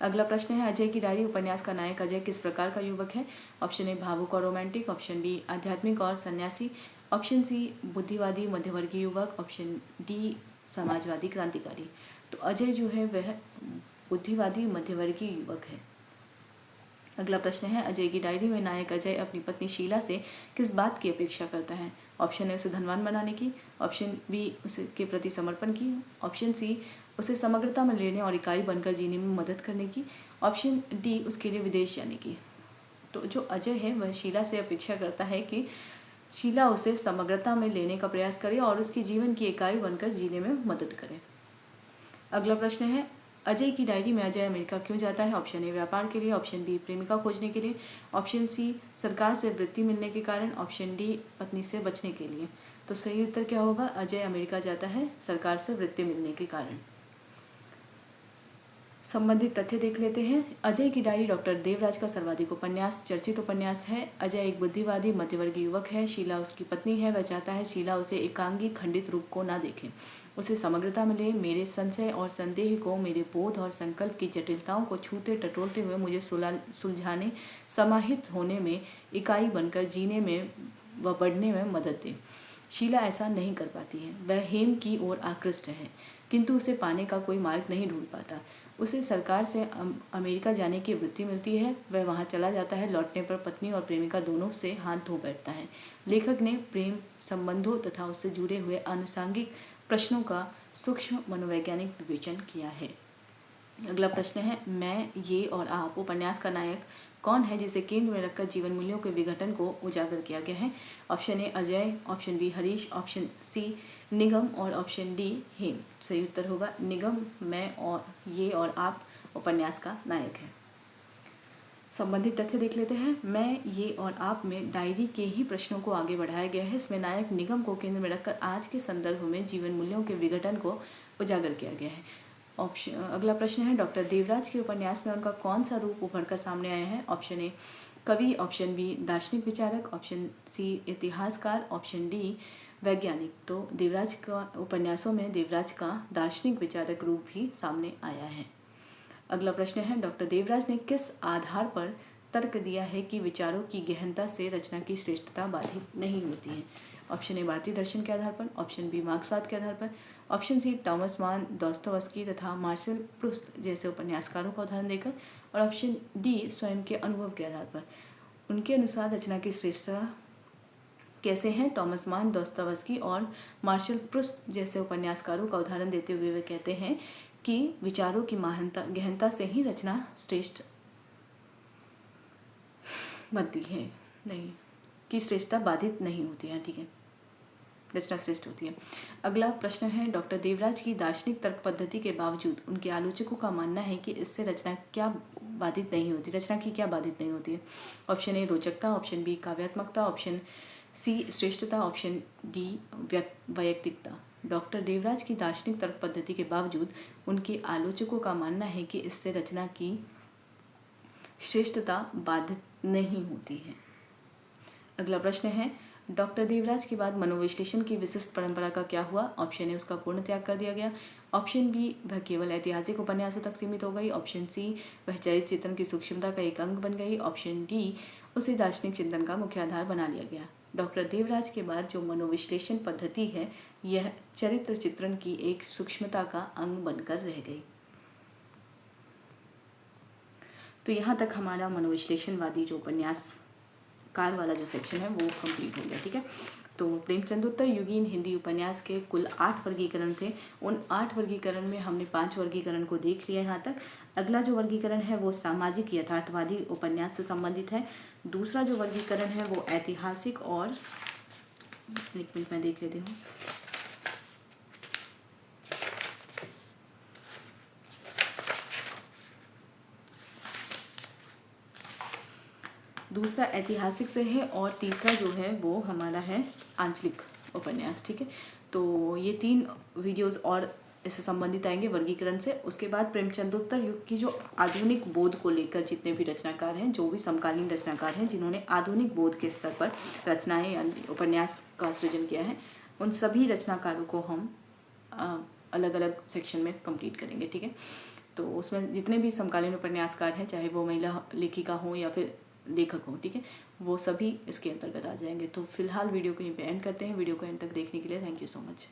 अगला प्रश्न है, अजय की डायरी उपन्यास का नायक अजय किस प्रकार का युवक है? ऑप्शन ए भावुक और रोमांटिक, ऑप्शन बी आध्यात्मिक और सन्यासी, ऑप्शन सी बुद्धिवादी मध्यवर्गीय युवक, ऑप्शन डी समाजवादी क्रांतिकारी। तो अजय जो है वह बुद्धिवादी मध्यवर्गीय युवक है। अगला प्रश्न है, अजय की डायरी में नायक अजय अपनी पत्नी शीला से किस बात की अपेक्षा करता है? ऑप्शन ए उसे धनवान बनाने की, ऑप्शन बी उसके प्रति समर्पण की, ऑप्शन सी उसे समग्रता में लेने और इकाई बनकर जीने में मदद करने की, ऑप्शन डी उसके लिए विदेश जाने की। तो जो अजय है वह शीला से अपेक्षा करता है कि शीला उसे समग्रता में लेने का प्रयास करे और उसकी जीवन की इकाई बनकर जीने में मदद करे। अगला प्रश्न है, अजय की डायरी में अजय अमेरिका क्यों जाता है? ऑप्शन ए व्यापार के लिए, ऑप्शन बी प्रेमिका खोजने के लिए, ऑप्शन सी सरकार से वृत्ति मिलने के कारण, ऑप्शन डी पत्नी से बचने के लिए। तो सही उत्तर क्या होगा? अजय अमेरिका जाता है सरकार से वृत्ति मिलने के कारण। संबंधित तथ्य देख लेते हैं। अजय की डायरी डॉक्टर देवराज का सर्वाधिक उपन्यास चर्चित उपन्यास है। अजय एक बुद्धिवादी मध्यवर्गीय युवक है। शीला उसकी पत्नी है। वह चाहता है शीला उसे एकांगी खंडित रूप को ना देखे, उसे समग्रता में ले। मेरे संशय और संदेह को, मेरे बोध और संकल्प की जटिलताओं को छूते टटोलते हुए मुझे सुलझाने, समाहित होने में, इकाई बनकर जीने में व बढ़ने में मदद दे। शीला ऐसा नहीं कर पाती है। वह हेम की ओर आकृष्ट है, किंतु उसे पाने का कोई मार्ग नहीं ढूंढ पाता। उसे सरकार से अमेरिका जाने की वृत्ति मिलती है। वह वहां चला जाता है। लौटने पर पत्नी और प्रेमिका दोनों से हाथ धो बैठता है। लेखक ने प्रेम संबंधों तथा उससे जुड़े हुए आनुषंगिक प्रश्नों का सूक्ष्म मनोवैज्ञानिक विवेचन किया है। अगला प्रश्न है, मैं, ये और आप उपन्यास का नायक कौन है जिसे केंद्र में रखकर जीवन मूल्यों के विघटन को उजागर किया गया है? Option A Ajay, option B Harish, option C Nigam और ऑप्शन डी हेम। सही उत्तर होगा निगम, मैं और ये और आप उपन्यास का नायक है। संबंधित तथ्य देख लेते हैं। मैं, ये और आप में डायरी के ही प्रश्नों को आगे बढ़ाया गया है। इसमें नायक निगम को केंद्र में रखकर आज के संदर्भ में जीवन मूल्यों के विघटन को उजागर किया गया है। अगला प्रश्न है, डॉक्टर देवराज के उपन्यास में उनका कौन सा रूप उभर कर सामने आया है? ऑप्शन ए कवि, ऑप्शन बी दार्शनिक विचारक, ऑप्शन सी इतिहासकार, ऑप्शन डी वैज्ञानिक। तो देवराज का उपन्यासों में देवराज का दार्शनिक विचारक रूप भी सामने आया है। अगला प्रश्न है, डॉक्टर देवराज ने किस आधार पर तर्क दिया है कि विचारों की गहनता से रचना की श्रेष्ठता बाधित नहीं होती है। ऑप्शन ए भारतीय दर्शन के आधार पर, ऑप्शन बी मार्क्सवाद के आधार पर, ऑप्शन सी टॉमस मान दोस्तोवस्की तथा मार्सेल प्रुस्त जैसे उपन्यासकारों का उदाहरण देकर, और ऑप्शन डी स्वयं के अनुभव के आधार पर। उनके अनुसार रचना की श्रेष्ठता कैसे हैं? टॉमस मान दोस्तोवस्की और मार्शल प्रुस्त जैसे उपन्यासकारों का उदाहरण देते हुए वे कहते हैं कि विचारों की महानता गहनता से ही रचना श्रेष्ठ बनती है, नहीं की श्रेष्ठता बाधित नहीं होती है। ठीक है, रचना श्रेष्ठ होती है। अगला प्रश्न है, डॉक्टर देवराज की दार्शनिक तर्क पद्धति के बावजूद उनके आलोचकों का मानना है कि इससे रचना क्या बाधित नहीं होती, रचना की क्या बाधित नहीं होती है? ऑप्शन ए रोचकता, ऑप्शन बी काव्यात्मकता, ऑप्शन सी श्रेष्ठता, ऑप्शन डी वैयक्तिकता। डॉक्टर देवराज की दार्शनिक तर्क पद्धति के बावजूद उनके आलोचकों का मानना है कि इससे रचना की श्रेष्ठता बाधित नहीं होती है। अगला प्रश्न है, डॉक्टर देवराज के बाद मनोविश्लेषण की विशिष्ट परंपरा का क्या हुआ? ऑप्शन ए उसका पूर्ण त्याग कर दिया गया, ऑप्शन बी वह केवल ऐतिहासिक उपन्यासों तक सीमित हो गई, ऑप्शन सी वह चरित्र चित्रण की सूक्ष्मता का एक अंग बन गई, ऑप्शन डी उसे दार्शनिक चिंतन का मुख्य आधार बना लिया गया। डॉक्टर देवराज के बाद जो मनोविश्लेषण पद्धति है यह चरित्र चित्रण की एक सूक्ष्मता का अंग बनकर रह गई। तो यहाँ तक हमारा मनोविश्लेषणवादी जो उपन्यासकार वाला जो सेक्शन है वो कंप्लीट हो गया। ठीक है, तो प्रेमचंदोत्तर युगीन हिंदी उपन्यास के कुल 8 वर्गीकरण थे। उन 8 वर्गीकरण में हमने 5 वर्गीकरण को देख लिया यहाँ तक। अगला जो वर्गीकरण है वो सामाजिक यथार्थवादी उपन्यास से संबंधित है। दूसरा जो वर्गीकरण है वो ऐतिहासिक और, एक मिनट मैं देख लेती हूँ, दूसरा ऐतिहासिक से है और तीसरा जो है वो हमारा है आंचलिक उपन्यास। ठीक है, तो ये 3 वीडियोस और इससे संबंधित आएंगे वर्गीकरण से। उसके बाद प्रेमचंदोत्तर युग की जो आधुनिक बोध को लेकर जितने भी रचनाकार हैं, जो भी समकालीन रचनाकार हैं जिन्होंने आधुनिक बोध के स्तर पर रचनाएं उपन्यास का सृजन किया है, उन सभी रचनाकारों को हम अलग अलग सेक्शन में कंप्लीट करेंगे। ठीक है, तो उसमें जितने भी समकालीन उपन्यासकार हैं, चाहे वो महिला लेखिका हों या फिर लेखक हो, ठीक है, वो सभी इसके अंतर्गत आ जाएंगे। तो फिलहाल वीडियो को यहीं पे एंड करते हैं। वीडियो को एंड तक देखने के लिए थैंक यू सो मच।